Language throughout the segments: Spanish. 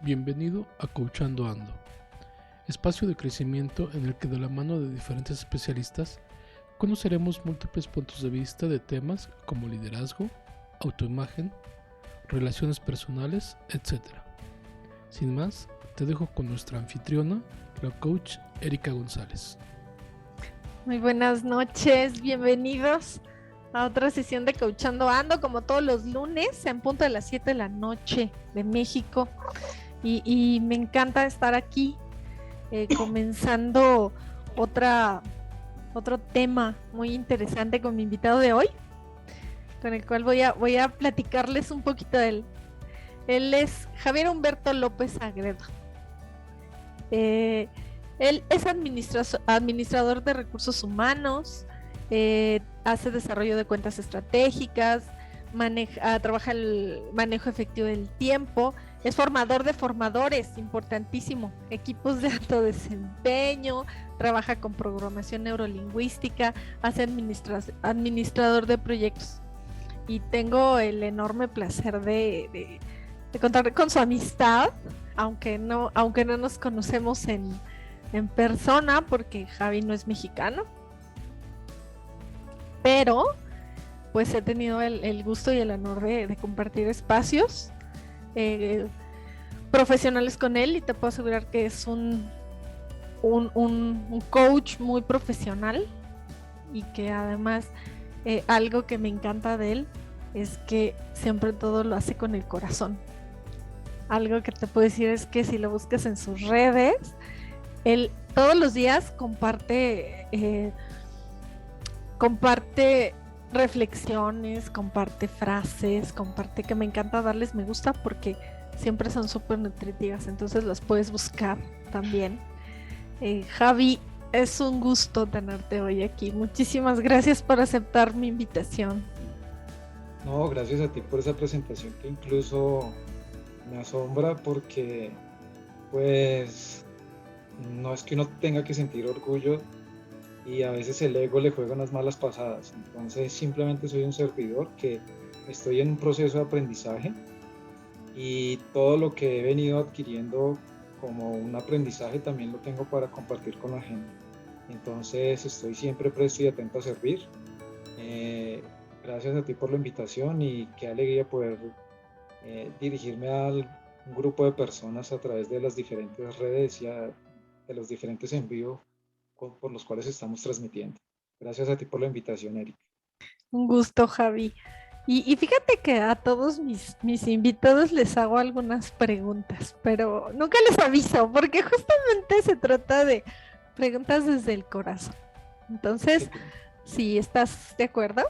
Bienvenido a Coachando Ando, espacio de crecimiento en el que de la mano de diferentes especialistas conoceremos múltiples puntos de vista de temas como liderazgo, autoimagen, relaciones personales, etc. Sin más, te dejo con nuestra anfitriona, la coach Erika González. Muy buenas noches, bienvenidos a otra sesión de Coachando Ando, como todos los lunes, en punto de las 7 de la noche de México. Y me encanta estar aquí, comenzando otro tema muy interesante con mi invitado de hoy, con el cual voy a platicarles un poquito de él. Él es Javier Humberto López Agredo. Él es administrador de recursos humanos, hace desarrollo de cuentas estratégicas, trabaja el manejo efectivo del tiempo, es formador de formadores, importantísimo, equipos de alto desempeño, trabaja con programación neurolingüística, hace administrador de proyectos. Y tengo el enorme placer de contar con su amistad, aunque no nos conocemos en persona, porque Javi no es mexicano, pero pues he tenido el gusto y el honor de compartir espacios profesionales con él, y te puedo asegurar que es un coach muy profesional, y que además algo que me encanta de él es que siempre todo lo hace con el corazón. Algo que te puedo decir es que si lo buscas en sus redes, él todos los días comparte reflexiones, comparte frases, comparte, que me encanta darles me gusta porque siempre son súper nutritivas, entonces las puedes buscar también. Javi, es un gusto tenerte hoy aquí. Muchísimas gracias por aceptar mi invitación. No, gracias a ti por esa presentación, que incluso me asombra porque pues no es que uno tenga que sentir orgullo, y a veces el ego le juega unas malas pasadas. Entonces simplemente soy un servidor que estoy en un proceso de aprendizaje, y todo lo que he venido adquiriendo como un aprendizaje también lo tengo para compartir con la gente. Entonces estoy siempre presto y atento a servir. Gracias a ti por la invitación, y qué alegría poder dirigirme a un grupo de personas a través de las diferentes redes y de los diferentes envíos por los cuales estamos transmitiendo. Gracias a ti por la invitación, Erika. Un gusto, Javi. Y fíjate que a todos mis invitados les hago algunas preguntas, pero nunca les aviso, porque justamente se trata de preguntas desde el corazón. Entonces, ¿sí estás de acuerdo?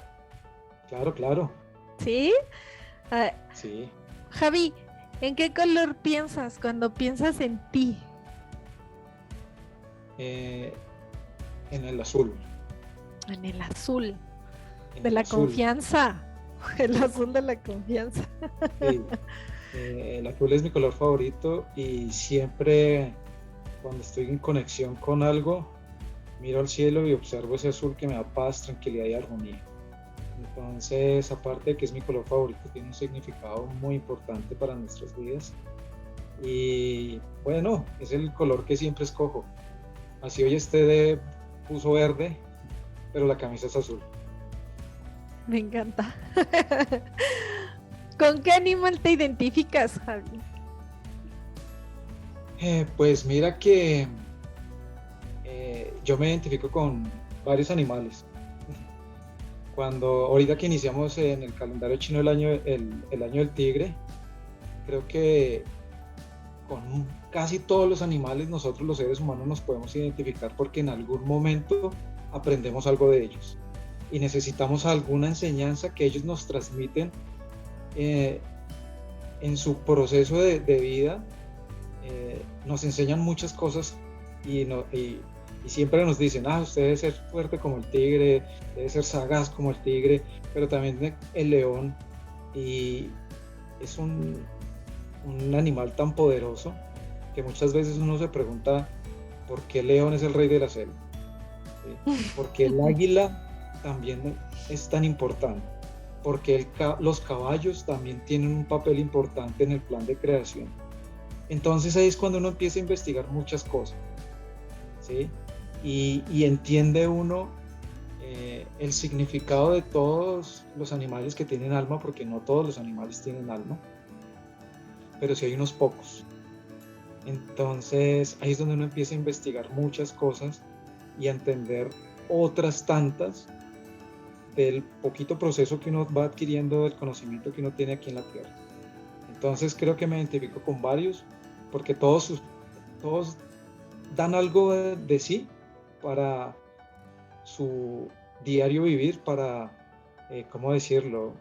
Claro. ¿Sí? Sí. Javi, ¿en qué color piensas cuando piensas en ti? En el azul. En el azul. De la confianza. El azul de la confianza. Sí. El azul es mi color favorito, y siempre cuando estoy en conexión con algo, miro al cielo y observo ese azul que me da paz, tranquilidad y armonía. Entonces, aparte de que es mi color favorito, tiene un significado muy importante para nuestras vidas. Y bueno, es el color que siempre escojo. Así hoy esté de uso verde, pero la camisa es azul. Me encanta. ¿Con qué animal te identificas, Javi? Pues mira que yo me identifico con varios animales. Ahorita que iniciamos en el calendario chino el año del tigre, creo que con casi todos los animales nosotros los seres humanos nos podemos identificar, porque en algún momento aprendemos algo de ellos y necesitamos alguna enseñanza que ellos nos transmiten en su proceso de vida. Nos enseñan muchas cosas, y siempre nos dicen, usted debe ser fuerte como el tigre, debe ser sagaz como el tigre, pero también el león, y es un animal tan poderoso que muchas veces uno se pregunta por qué el león es el rey de la selva, ¿sí? Porque el águila también es tan importante, porque los caballos también tienen un papel importante en el plan de creación. Entonces ahí es cuando uno empieza a investigar muchas cosas, ¿sí? Y entiende uno el significado de todos los animales que tienen alma, porque no todos los animales tienen alma, pero sí hay unos pocos. Entonces ahí es donde uno empieza a investigar muchas cosas y a entender otras tantas del poquito proceso que uno va adquiriendo, del conocimiento que uno tiene aquí en la Tierra. Entonces creo que me identifico con varios, porque todos dan algo de sí para su diario vivir, para, ¿cómo decirlo?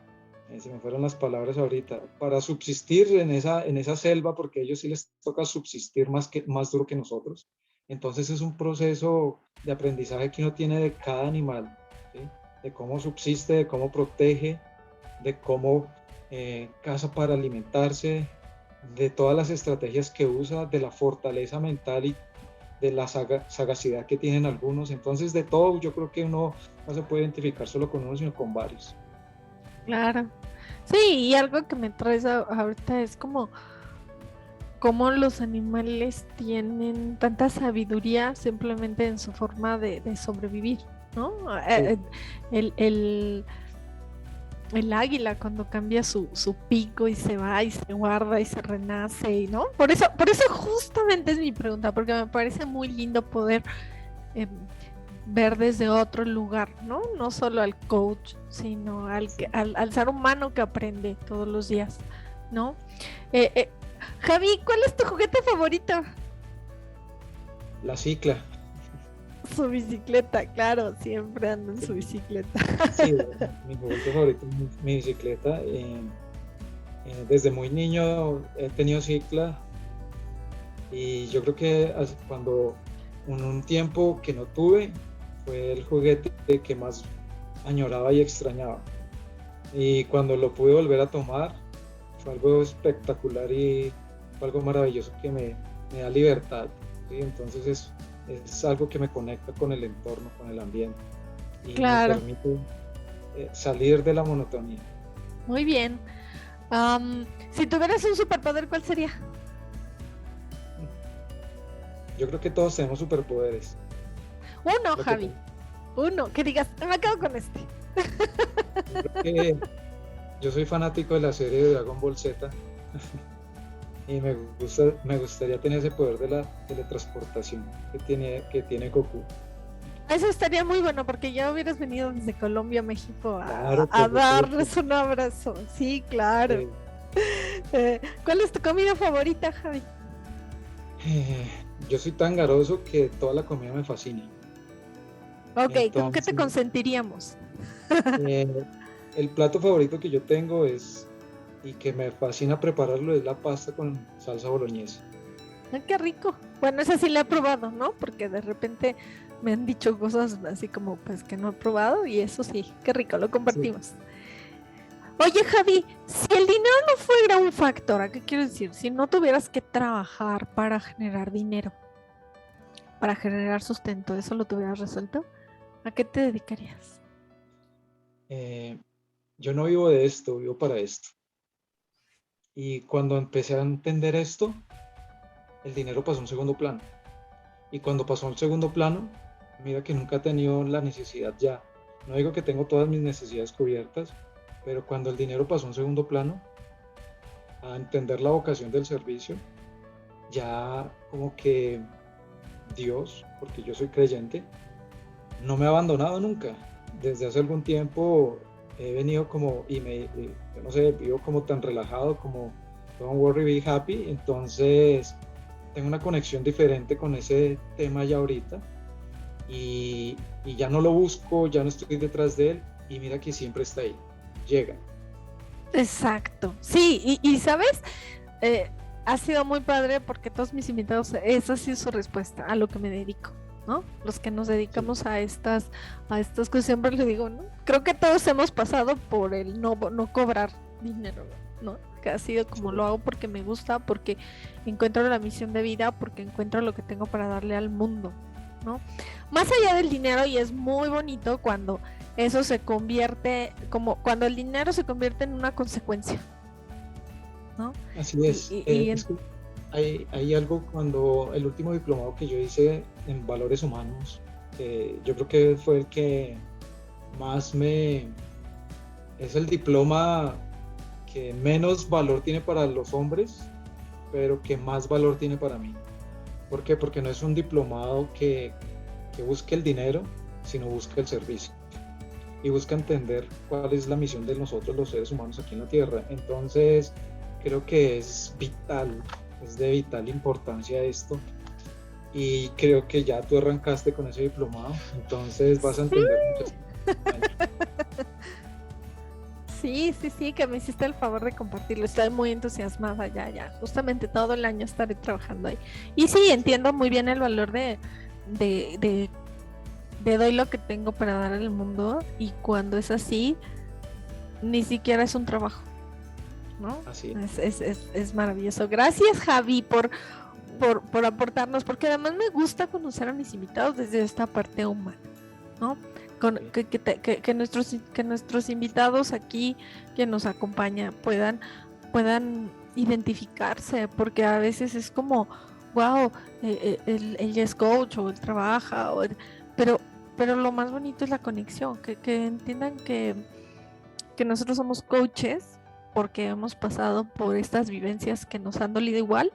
Se me fueron las palabras ahorita, para subsistir en esa selva, porque a ellos sí les toca subsistir más duro que nosotros. Entonces es un proceso de aprendizaje que uno tiene de cada animal, ¿sí? De cómo subsiste, de cómo protege, de cómo caza para alimentarse, de todas las estrategias que usa, de la fortaleza mental y de la sagacidad que tienen algunos. Entonces de todo yo creo que uno no se puede identificar solo con uno, sino con varios. Claro. Sí, y algo que me traes ahorita es como los animales tienen tanta sabiduría simplemente en su forma de sobrevivir, ¿no? Sí. El águila cuando cambia su pico y se va y se guarda y se renace, ¿no? Por eso justamente es mi pregunta, porque me parece muy lindo poder ver desde otro lugar, ¿no? No solo al coach, sino al ser humano que aprende todos los días, ¿no? Javi, ¿cuál es tu juguete favorito? La cicla. Su bicicleta, claro, siempre ando en su bicicleta. Sí, mi juguete favorito es mi bicicleta. Desde muy niño he tenido cicla y yo creo que cuando un tiempo que no tuve fue el juguete que más añoraba y extrañaba. Y cuando lo pude volver a tomar fue algo espectacular y fue algo maravilloso que me da libertad, ¿sí? Entonces es algo que me conecta con el entorno, con el ambiente y Claro. me permite salir de la monotonía. Muy bien. Si tuvieras un superpoder, ¿cuál sería? Yo creo que todos tenemos superpoderes. Uno, Lo que Javi. Uno, que digas, me quedo con este. Yo creo que yo soy fanático de la serie de Dragon Ball Z y me gustaría tener ese poder de la teletransportación que tiene Goku. Eso estaría muy bueno porque ya hubieras venido desde Colombia a México Claro, a por darles supuesto. un abrazo. Sí, claro. ¿Cuál es tu comida favorita, Javi? Eh, yo soy tan garoso que toda la comida me fascina. Ok, ¿con qué te Entonces, consentiríamos? eh, el plato favorito que yo tengo y que me fascina prepararlo, es la pasta con salsa boloñesa. Ay, qué rico. Bueno, esa sí la he probado, ¿no? Porque de repente me han dicho cosas así como pues que no he probado y eso sí, qué rico, lo Sí. compartimos. Oye, Javi, si el dinero no fuera un factor, ¿a qué quiero decir? Si no tuvieras que trabajar para generar dinero, para generar sustento, ¿eso lo tuvieras resuelto? ¿A qué te dedicarías? Eh, yo no vivo de esto, vivo para esto. Y cuando empecé a entender esto, el dinero pasó a un segundo plano. Y cuando pasó al segundo plano, mira que nunca he tenido la necesidad ya. No digo que tengo todas mis necesidades cubiertas, pero cuando el dinero pasó a un segundo plano, a entender la vocación del servicio, ya como que Dios, porque yo soy creyente, no me ha abandonado nunca. Desde hace algún tiempo he venido como, yo no sé, vivo como tan relajado como don't worry, be happy. Entonces tengo una conexión diferente con ese tema ya ahorita y ya no lo busco, ya no estoy detrás de él y mira que siempre está ahí, llega. Exacto, sí, y sabes, ha sido muy padre porque todos mis invitados, esa ha sido su respuesta a lo que me dedico, ¿no? Los que nos dedicamos Sí, a estas cosas, siempre les digo, ¿no? Creo que todos hemos pasado por el no cobrar dinero, ¿no? Que ha sido como sí, lo hago porque me gusta, porque encuentro la misión de vida, porque encuentro lo que tengo para darle al mundo, ¿no? Más allá del dinero, y es muy bonito cuando eso se convierte, como cuando el dinero se convierte en una consecuencia, ¿no? así es. Y Es que hay algo cuando el último diplomado que yo hice en valores humanos, yo creo que fue el que más es el diploma que menos valor tiene para los hombres, pero que más valor tiene para mí. ¿Por qué? Porque no es un diplomado que busque el dinero, sino busca el servicio y busca entender cuál es la misión de nosotros los seres humanos aquí en la Tierra. Entonces creo que es de vital importancia esto, y creo que ya tú arrancaste con ese diplomado, entonces vas a entender muchas cosas. Sí, que me hiciste el favor de compartirlo. Estoy muy entusiasmada ya. Justamente todo el año estaré trabajando ahí. Y sí, entiendo muy bien el valor de doy lo que tengo para dar al mundo, y cuando es así, ni siquiera es un trabajo, ¿no? Así es maravilloso. Gracias, Javi, por aportarnos, porque además me gusta conocer a mis invitados desde esta parte humana, ¿no? Que nuestros invitados aquí, que nos acompaña, puedan identificarse, porque a veces es como, wow, él ya es coach o él trabaja, pero lo más bonito es la conexión, que entiendan que nosotros somos coaches porque hemos pasado por estas vivencias que nos han dolido igual,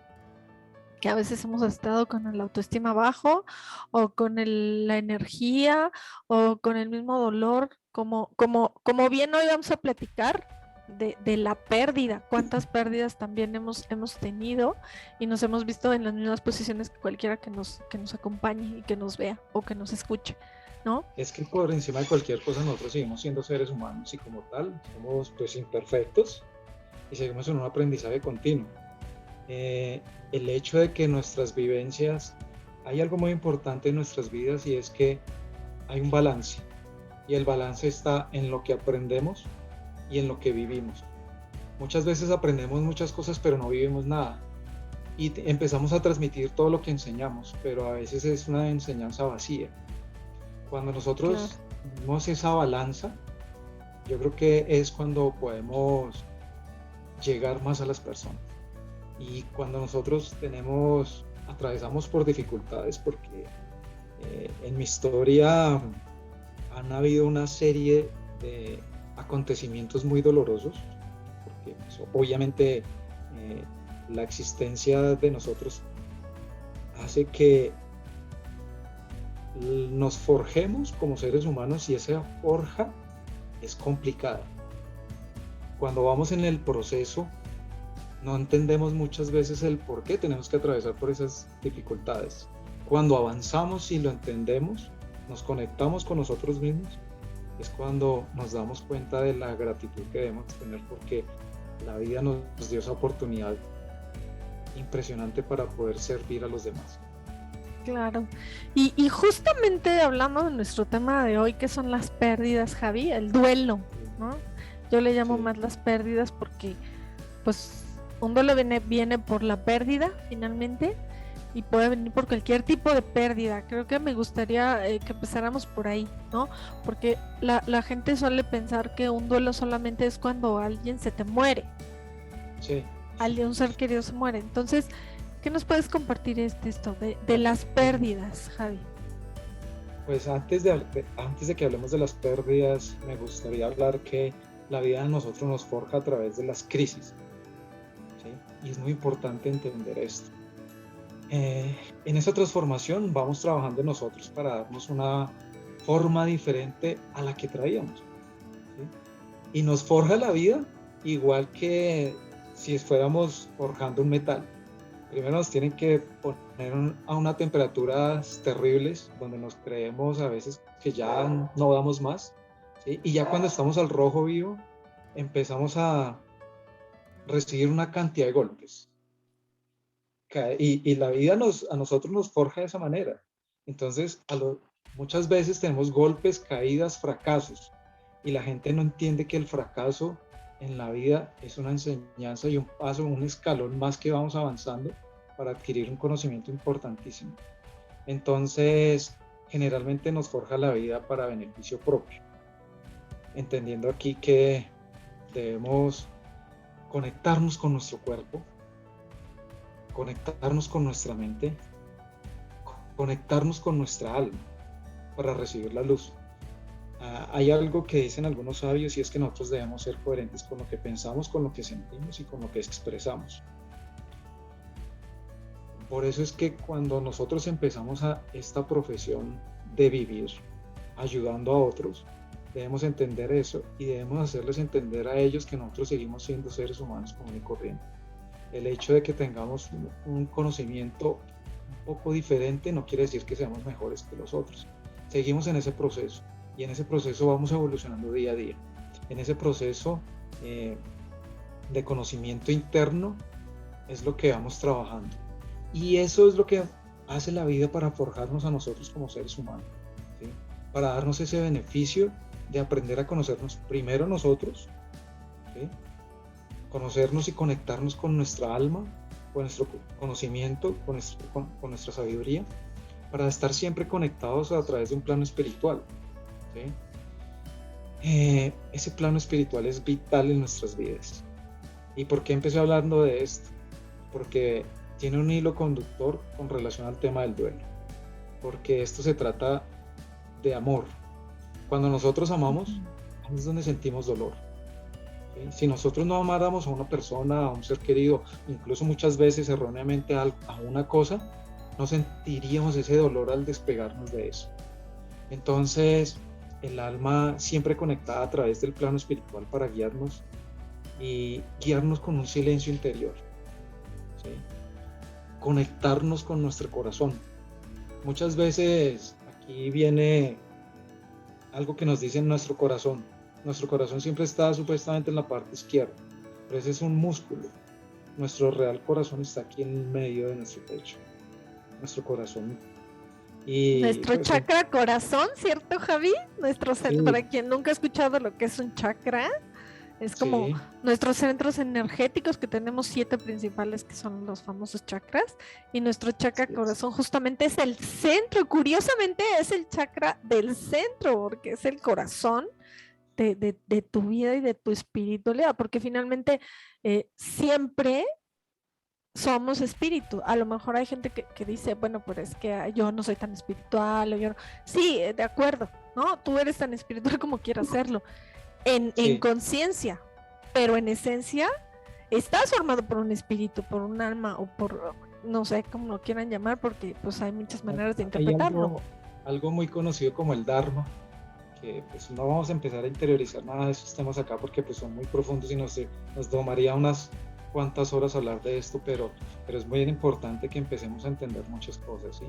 que a veces hemos estado con el autoestima bajo, o con la energía, o con el mismo dolor, como bien hoy vamos a platicar de la pérdida, cuántas pérdidas también hemos tenido, y nos hemos visto en las mismas posiciones que cualquiera que nos acompañe y que nos vea o que nos escuche, ¿no? es que por encima de cualquier cosa nosotros seguimos siendo seres humanos, y como tal somos pues imperfectos y seguimos en un aprendizaje continuo. El hecho de que nuestras vivencias, hay algo muy importante en nuestras vidas, y es que hay un balance, y el balance está en lo que aprendemos y en lo que vivimos. Muchas veces aprendemos muchas cosas pero no vivimos nada, y empezamos a transmitir todo lo que enseñamos, pero a veces es una enseñanza vacía. Cuando nosotros vemos esa balanza, yo creo que es cuando podemos llegar más a las personas. Y cuando nosotros atravesamos por dificultades, porque en mi historia han habido una serie de acontecimientos muy dolorosos, porque pues, obviamente la existencia de nosotros hace que nos forjemos como seres humanos, y esa forja es complicada. Cuando vamos en el proceso, no entendemos muchas veces el por qué tenemos que atravesar por esas dificultades. Cuando avanzamos y lo entendemos, nos conectamos con nosotros mismos, es cuando nos damos cuenta de la gratitud que debemos tener, porque la vida nos dio esa oportunidad impresionante para poder servir a los demás. Claro. Y justamente hablando de nuestro tema de hoy, que son las pérdidas, Javi, el duelo, ¿no? Yo le llamo más las pérdidas porque, pues, un duelo viene por la pérdida, finalmente, y puede venir por cualquier tipo de pérdida. Creo que me gustaría que empezáramos por ahí, ¿no? Porque la gente suele pensar que un duelo solamente es cuando alguien se te muere. Sí. Un ser querido se muere. Entonces, ¿qué nos puedes compartir esto de las pérdidas, Javi? Pues antes de que hablemos de las pérdidas, me gustaría hablar que la vida de nosotros nos forja a través de las crisis, ¿sí? Y es muy importante entender esto. En esa transformación vamos trabajando en nosotros para darnos una forma diferente a la que traíamos, ¿sí? Y nos forja la vida igual que si fuéramos forjando un metal. Primero nos tienen que poner a unas temperaturas terribles, donde nos creemos a veces que ya no damos más, ¿sí? Y ya cuando estamos al rojo vivo, empezamos a recibir una cantidad de golpes. Y la vida a nosotros nos forja de esa manera. Entonces, muchas veces tenemos golpes, caídas, fracasos, y la gente no entiende que el fracaso en la vida es una enseñanza y un paso, un escalón más que vamos avanzando para adquirir un conocimiento importantísimo. Entonces, generalmente nos forja la vida para beneficio propio, entendiendo aquí que debemos conectarnos con nuestro cuerpo, conectarnos con nuestra mente, conectarnos con nuestra alma para recibir la luz. Hay algo que dicen algunos sabios y es que nosotros debemos ser coherentes con lo que pensamos, con lo que sentimos y con lo que expresamos. Por eso es que cuando nosotros empezamos a esta profesión de vivir ayudando a otros, debemos entender eso y debemos hacerles entender a ellos que nosotros seguimos siendo seres humanos común y corriente. El hecho de que tengamos un conocimiento un poco diferente no quiere decir que seamos mejores que los otros. Seguimos en ese proceso y en ese proceso vamos evolucionando día a día. En ese proceso de conocimiento interno es lo que vamos trabajando. Y eso es lo que hace la vida para forjarnos a nosotros como seres humanos, ¿sí? Para darnos ese beneficio de aprender a conocernos primero nosotros, ¿sí? Conocernos y conectarnos con nuestra alma, con nuestro conocimiento, con nuestra sabiduría, para estar siempre conectados a través de un plano espiritual, ¿sí? Ese plano espiritual es vital en nuestras vidas. ¿Y por qué empecé hablando de esto? Porque tiene un hilo conductor con relación al tema del duelo, porque esto se trata de amor. Cuando nosotros amamos, es donde sentimos dolor. ¿Sí? Si nosotros no amáramos a una persona, a un ser querido, incluso muchas veces erróneamente a una cosa, no sentiríamos ese dolor al despegarnos de eso. Entonces, el alma siempre conectada a través del plano espiritual para guiarnos y guiarnos con un silencio interior, ¿sí? Conectarnos con nuestro corazón. Muchas veces aquí viene algo que nos dice nuestro corazón. Nuestro corazón siempre está supuestamente en la parte izquierda, pero ese es un músculo. Nuestro real corazón está aquí en el medio de nuestro pecho, nuestro corazón. Y nuestro pues, chakra corazón, ¿cierto, Javi? sí. Para quien nunca ha escuchado lo que es un chakra, es como Sí. nuestros centros energéticos, que tenemos 7 principales, que son los famosos chakras, y nuestro chakra corazón justamente es el centro. Curiosamente es el chakra del centro, porque es el corazón de tu vida y de tu espiritualidad, porque finalmente siempre somos espíritu. A lo mejor hay gente que dice, bueno, pero es que yo no soy tan espiritual, o yo no. Sí, de acuerdo, ¿no? Tú eres tan espiritual como quieras serlo, en conciencia, pero en esencia estás formado por un espíritu, por un alma, o por, no sé cómo lo quieran llamar, porque pues hay muchas maneras de interpretarlo. Hay algo muy conocido como el Dharma, que pues no vamos a empezar a interiorizar nada de esos temas acá porque pues son muy profundos y nos tomaría unas cuantas horas hablar de esto, pero es muy importante que empecemos a entender muchas cosas, ¿sí?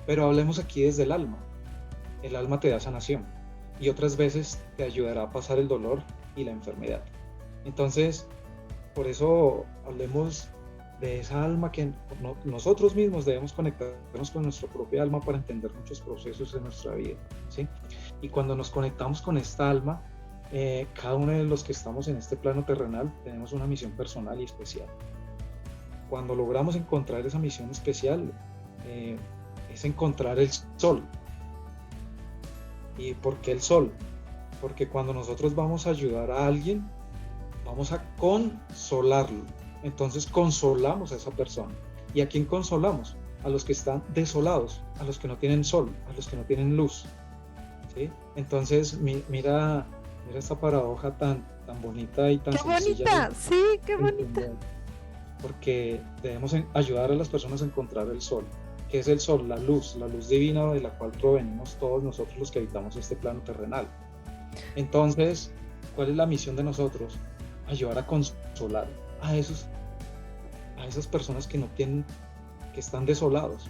Pero hablemos aquí desde el alma. El alma te da sanación y otras veces te ayudará a pasar el dolor y la enfermedad. Entonces, por eso hablemos de esa alma que nosotros mismos debemos conectarnos con nuestra propia alma para entender muchos procesos de nuestra vida, ¿sí? Y cuando nos conectamos con esta alma, cada uno de los que estamos en este plano terrenal tenemos una misión personal y especial. Cuando logramos encontrar esa misión especial, es encontrar el sol. ¿Y por qué el sol? Porque cuando nosotros vamos a ayudar a alguien, vamos a consolarlo. Entonces consolamos a esa persona. ¿Y a quién consolamos? A los que están desolados, a los que no tienen sol, a los que no tienen luz, ¿sí? Entonces mira esta paradoja tan bonita y tan sencilla. ¡Qué bonita! Sí, qué bonita. Porque debemos ayudar a las personas a encontrar el sol. ¿Qué es el sol? La luz divina de la cual provenimos todos nosotros los que habitamos este plano terrenal. Entonces, ¿cuál es la misión de nosotros? Ayudar a consolar a esas personas que no tienen, que están desolados.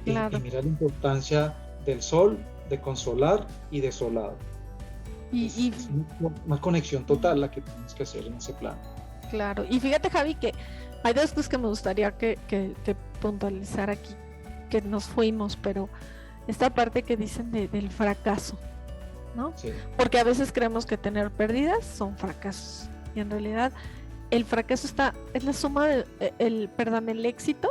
Claro. Y mira la importancia del sol, de consolar y desolado. Es una conexión total la que tenemos que hacer en ese plano. Claro, y fíjate, Javi, que hay dos cosas que me gustaría que puntualizar aquí, que nos fuimos, pero esta parte que dicen del fracaso, ¿no? Sí. Porque a veces creemos que tener pérdidas son fracasos, y en realidad el fracaso es la suma el éxito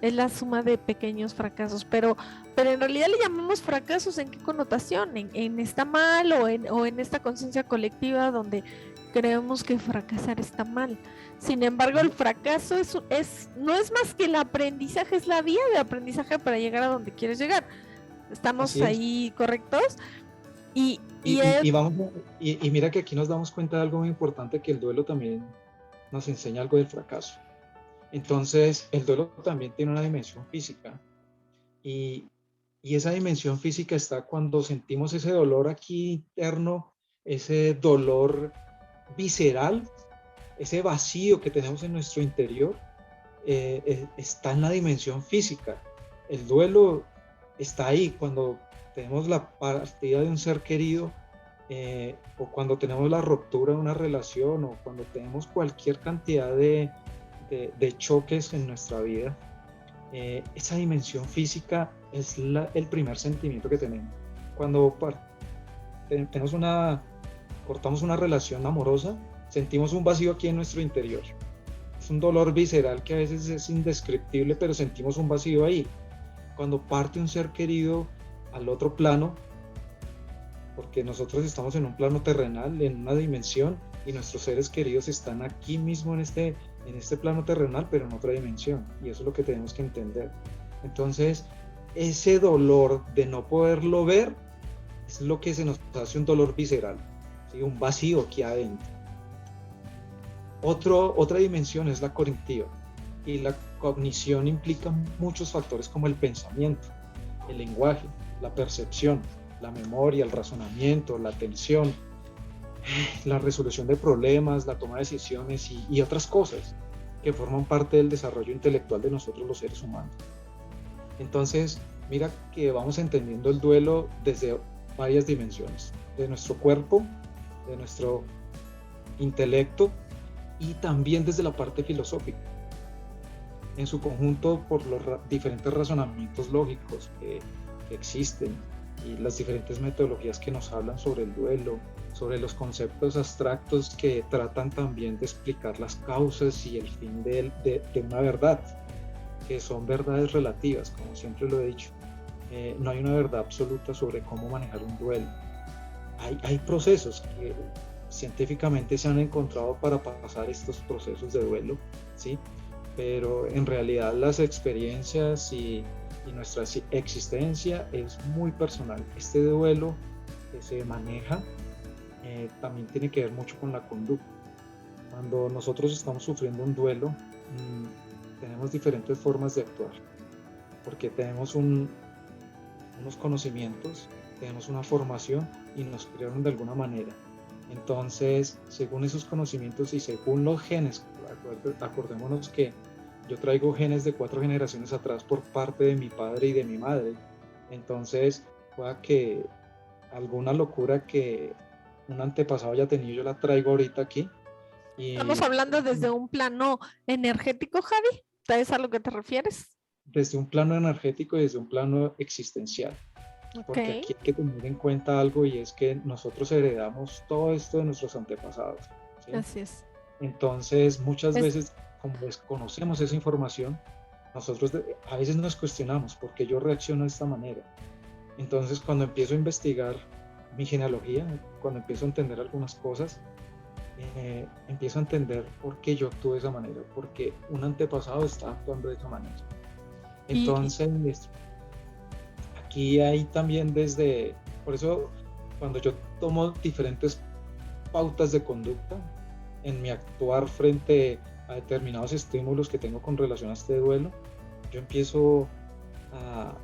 es la suma de pequeños fracasos, pero en realidad le llamamos fracasos. ¿En qué connotación? En está mal o en esta conciencia colectiva donde creemos que fracasar está mal. Sin embargo, el fracaso no es más que el aprendizaje, es la vía de aprendizaje para llegar a donde quieres llegar. ¿Estamos ahí correctos? Y mira que aquí nos damos cuenta de algo muy importante, que el duelo también nos enseña algo del fracaso. Entonces, el duelo también tiene una dimensión física. Y esa dimensión física está cuando sentimos ese dolor aquí interno, ese dolor visceral, ese vacío que tenemos en nuestro interior, está en la dimensión física. El duelo está ahí cuando tenemos la partida de un ser querido, o cuando tenemos la ruptura de una relación, o cuando tenemos cualquier cantidad de choques en nuestra vida. Esa dimensión física es el primer sentimiento que tenemos. Cuando cortamos una relación amorosa, sentimos un vacío aquí en nuestro interior. Es un dolor visceral que a veces es indescriptible, pero sentimos un vacío ahí. Cuando parte un ser querido al otro plano, porque nosotros estamos en un plano terrenal, en una dimensión, y nuestros seres queridos están aquí mismo en este plano terrenal, pero en otra dimensión, y eso es lo que tenemos que entender. Entonces, ese dolor de no poderlo ver es lo que se nos hace un dolor visceral, ¿sí? Un vacío aquí adentro. Otra dimensión es la cognitiva, y la cognición implica muchos factores como el pensamiento, el lenguaje, la percepción, la memoria, el razonamiento, la atención, la resolución de problemas, la toma de decisiones y otras cosas que forman parte del desarrollo intelectual de nosotros los seres humanos. Entonces, mira que vamos entendiendo el duelo desde varias dimensiones, de nuestro cuerpo, de nuestro intelecto, y también desde la parte filosófica, en su conjunto por los diferentes razonamientos lógicos que existen, y las diferentes metodologías que nos hablan sobre el duelo, sobre los conceptos abstractos que tratan también de explicar las causas y el fin de una verdad, que son verdades relativas, como siempre lo he dicho. No hay una verdad absoluta sobre cómo manejar un duelo. Hay procesos que científicamente se han encontrado para pasar estos procesos de duelo, ¿sí? Pero en realidad las experiencias y nuestra existencia es muy personal. Este duelo que se maneja también tiene que ver mucho con la conducta. Cuando nosotros estamos sufriendo un duelo, tenemos diferentes formas de actuar, porque tenemos unos conocimientos, tenemos una formación y nos crearon de alguna manera. Entonces, según esos conocimientos y según los genes, acordémonos que yo traigo genes de 4 generaciones atrás por parte de mi padre y de mi madre. Entonces, pueda que alguna locura que un antepasado haya tenido, yo la traigo ahorita aquí. Estamos hablando desde un plano energético, Javi. ¿Sabes a lo que te refieres? Desde un plano energético y desde un plano existencial. Porque aquí hay que tener en cuenta algo, y es que nosotros heredamos todo esto de nuestros antepasados, ¿sí? Así es. Entonces, muchas veces, como desconocemos esa información, nosotros a veces nos cuestionamos por qué yo reacciono de esta manera. Entonces, cuando empiezo a investigar mi genealogía, cuando empiezo a entender algunas cosas, empiezo a entender por qué yo actúo de esa manera, porque un antepasado está actuando de esa manera. Entonces, aquí hay también por eso, cuando yo tomo diferentes pautas de conducta en mi actuar frente a determinados estímulos que tengo con relación a este duelo, yo empiezo a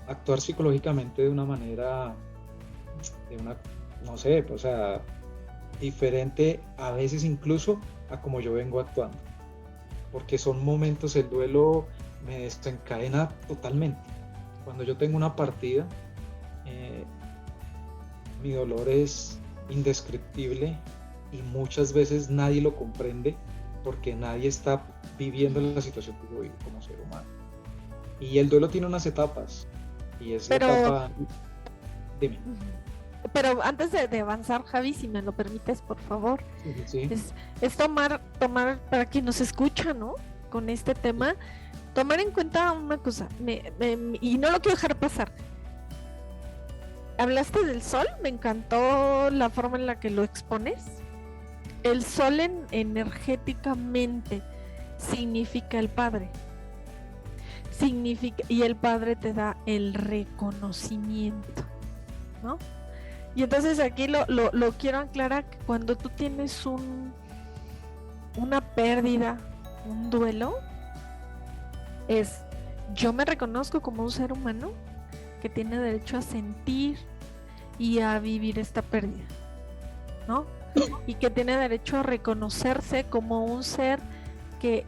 actuar psicológicamente de una manera, diferente a veces incluso a como yo vengo actuando, porque son momentos, el duelo me desencadena totalmente. Cuando yo tengo una partida, mi dolor es indescriptible y muchas veces nadie lo comprende, porque nadie está viviendo la situación que yo vivo como ser humano. Y el duelo tiene unas etapas, y es la etapa... Dime. Pero antes de avanzar, Javi, si me lo permites, por favor, sí. Es tomar para quien nos escucha, ¿no? Con este tema, tomar en cuenta una cosa, y no lo quiero dejar pasar. hablaste del sol, me encantó la forma en la que lo expones. El sol energéticamente significa el Padre. Y el Padre te da el reconocimiento, ¿no? Y entonces aquí lo quiero aclarar, que cuando tú tienes una pérdida, un duelo, yo me reconozco como un ser humano que tiene derecho a sentir y a vivir esta pérdida, ¿no? Y que tiene derecho a reconocerse como un ser que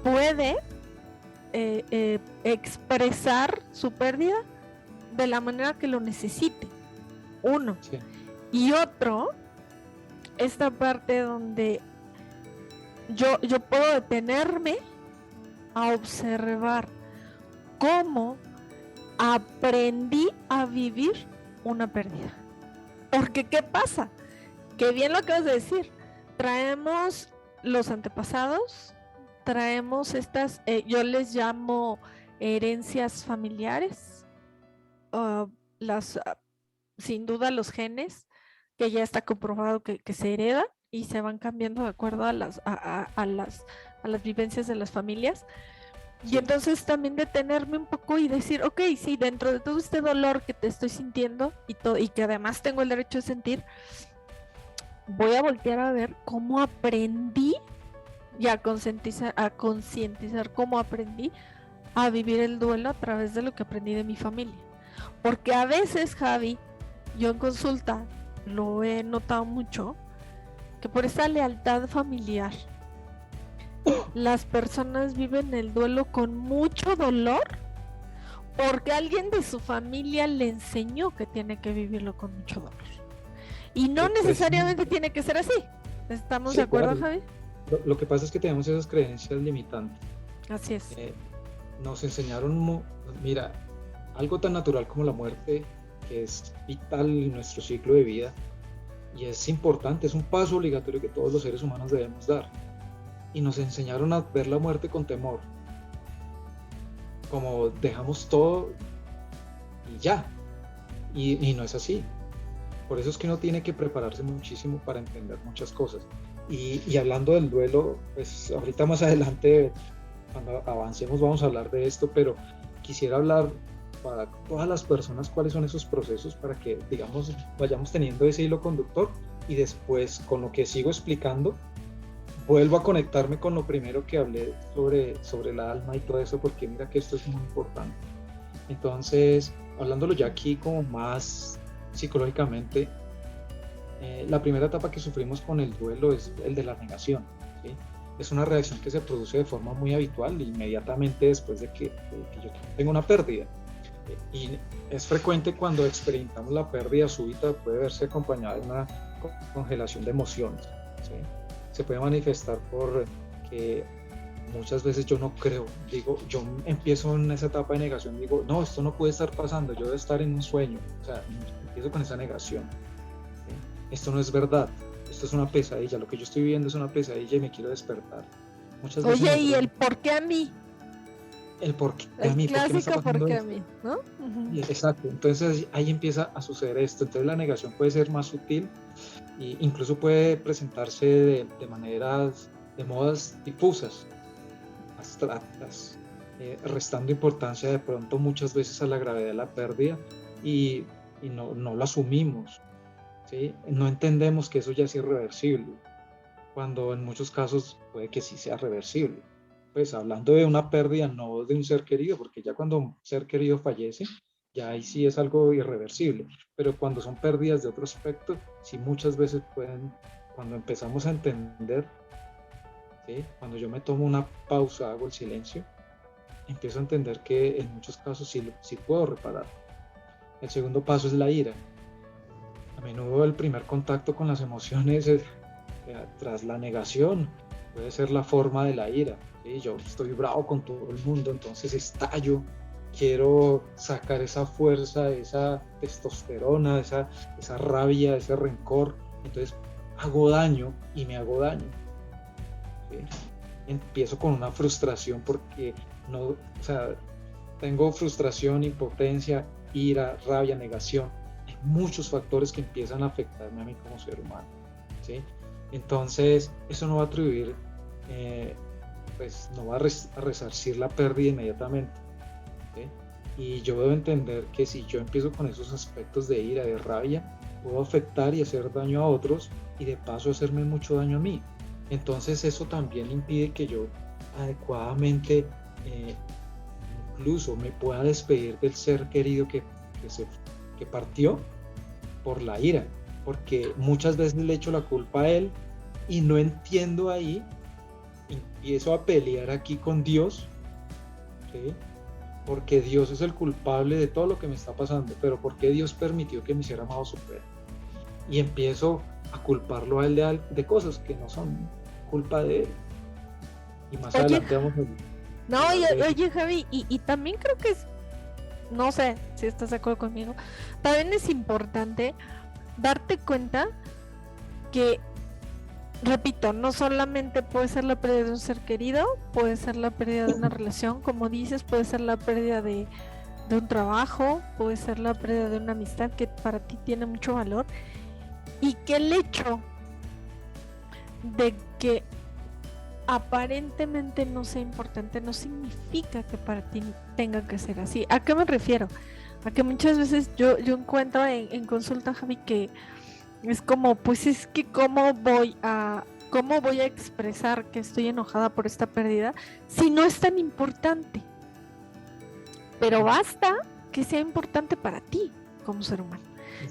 puede expresar su pérdida de la manera que lo necesite. Uno. Sí. Y otro, esta parte donde yo puedo detenerme a observar cómo aprendí a vivir una pérdida. Porque ¿qué pasa? Que bien lo acabas de decir, traemos los antepasados, traemos estas, yo les llamo herencias familiares, sin duda los genes, que ya está comprobado que se heredan y se van cambiando de acuerdo a las vivencias de las familias. Y entonces también detenerme un poco y decir, ok, sí, dentro de todo este dolor que te estoy sintiendo y que además tengo el derecho de sentir, voy a voltear a ver cómo aprendí y a concientizar cómo aprendí a vivir el duelo a través de lo que aprendí de mi familia. Porque a veces, Javi, yo en consulta lo he notado mucho, que por esa lealtad familiar las personas viven el duelo con mucho dolor porque alguien de su familia le enseñó que tiene que vivirlo con mucho dolor. Y no necesariamente tiene que ser así. ¿Estamos de acuerdo, claro, Javi? Lo que pasa es que tenemos esas creencias limitantes. Así es. Nos enseñaron, mira, algo tan natural como la muerte, que es vital en nuestro ciclo de vida, y es importante, es un paso obligatorio que todos los seres humanos debemos dar. Y nos enseñaron a ver la muerte con temor, como dejamos todo y ya, y no es así. Por eso es que uno tiene que prepararse muchísimo para entender muchas cosas. Y hablando del duelo, pues ahorita más adelante, cuando avancemos, vamos a hablar de esto, pero quisiera hablar para todas las personas cuáles son esos procesos para que, digamos, vayamos teniendo ese hilo conductor y después, con lo que sigo explicando, vuelvo a conectarme con lo primero que hablé sobre la alma y todo eso, porque mira que esto es muy importante. Entonces, hablándolo ya aquí como más psicológicamente, la primera etapa que sufrimos con el duelo es el de la negación, ¿sí? Es una reacción que se produce de forma muy habitual inmediatamente después de que yo tengo una pérdida. Y es frecuente cuando experimentamos la pérdida súbita, puede verse acompañada de una congelación de emociones, ¿sí? Se puede manifestar por que muchas veces yo no creo, yo empiezo en esa etapa de negación, digo, no, esto no puede estar pasando, yo debo estar en un sueño, o sea, empiezo con esa negación, ¿sí? Esto no es verdad, esto es una pesadilla, lo que yo estoy viviendo es una pesadilla y me quiero despertar. Muchas veces. Oye, ¿y el por qué a mí? El por qué a mí, el clásico por qué a mí, ¿no? Uh-huh. Exacto, entonces ahí empieza a suceder esto. Entonces la negación puede ser más sutil e incluso puede presentarse de modas difusas, abstractas, restando importancia de pronto muchas veces a la gravedad de la pérdida y no lo asumimos, ¿sí? No entendemos que eso ya es irreversible, cuando en muchos casos puede que sí sea reversible. Pues hablando de una pérdida, no de un ser querido, porque ya cuando un ser querido fallece, ya ahí sí es algo irreversible, pero cuando son pérdidas de otro aspecto, sí muchas veces pueden, cuando empezamos a entender, ¿sí? Cuando yo me tomo una pausa, hago el silencio, empiezo a entender que en muchos casos sí puedo reparar. El segundo paso es la ira. A menudo el primer contacto con las emociones tras la negación puede ser la forma de la ira. ¿Sí? Yo estoy bravo con todo el mundo, entonces estallo, quiero sacar esa fuerza, esa testosterona, esa rabia, ese rencor, entonces hago daño y me hago daño. ¿Sí? Empiezo con una frustración porque tengo frustración, impotencia, ira, rabia, negación. Hay muchos factores que empiezan a afectarme a mí como ser humano, ¿sí? Entonces, eso no va a atribuir, pues no va a resarcir la pérdida inmediatamente, ¿sí? Y yo debo entender que si yo empiezo con esos aspectos de ira, de rabia, puedo afectar y hacer daño a otros y de paso hacerme mucho daño a mí. Entonces eso también impide que yo adecuadamente incluso me pueda despedir del ser querido que partió por la ira, porque muchas veces le echo la culpa a él y no entiendo ahí, empiezo a pelear aquí con Dios, ¿sí? Porque Dios es el culpable de todo lo que me está pasando, pero ¿por qué Dios permitió que mi ser amado sufriera? Y empiezo a culparlo a él de cosas que no son culpa de él. Y más adelante vamos a... No, oye Javi, y también creo que es, no sé si estás de acuerdo conmigo, también es importante darte cuenta que, repito, no solamente puede ser la pérdida de un ser querido, puede ser la pérdida de una relación, como dices, puede ser la pérdida de un trabajo, puede ser la pérdida de una amistad que para ti tiene mucho valor, y que el hecho de que aparentemente no sea importante no significa que para ti tenga que ser así. ¿A qué me refiero? A que muchas veces yo encuentro en consulta, Javi, que es como, pues es que cómo voy a expresar que estoy enojada por esta pérdida si no es tan importante. Pero basta que sea importante para ti como ser humano.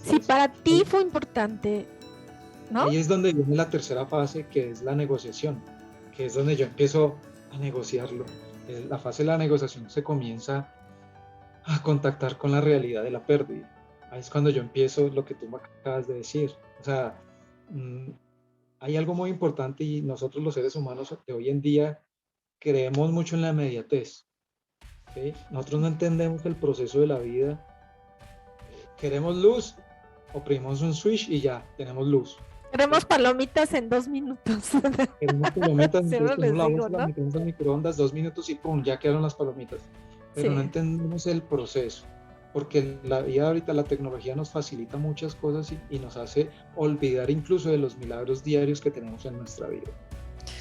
Si para ti fue importante, ¿no? Ahí es donde viene la tercera fase, que es la negociación, que es donde yo empiezo a negociarlo. La fase de la negociación se comienza a contactar con la realidad de la pérdida. Ahí es cuando yo empiezo lo que tú me acabas de decir. O sea, hay algo muy importante y nosotros los seres humanos de hoy en día creemos mucho en la inmediatez, ¿sí? Nosotros no entendemos el proceso de la vida. Queremos luz, oprimimos un switch y ya, tenemos luz. Queremos palomitas en 2 minutos. Queremos palomitas, entonces les la digo, ¿no? metemos al microondas 2 minutos y pum, ya quedaron las palomitas. Pero Sí. no entendemos el proceso, porque la vida ahorita, la tecnología nos facilita muchas cosas y nos hace olvidar incluso de los milagros diarios que tenemos en nuestra vida,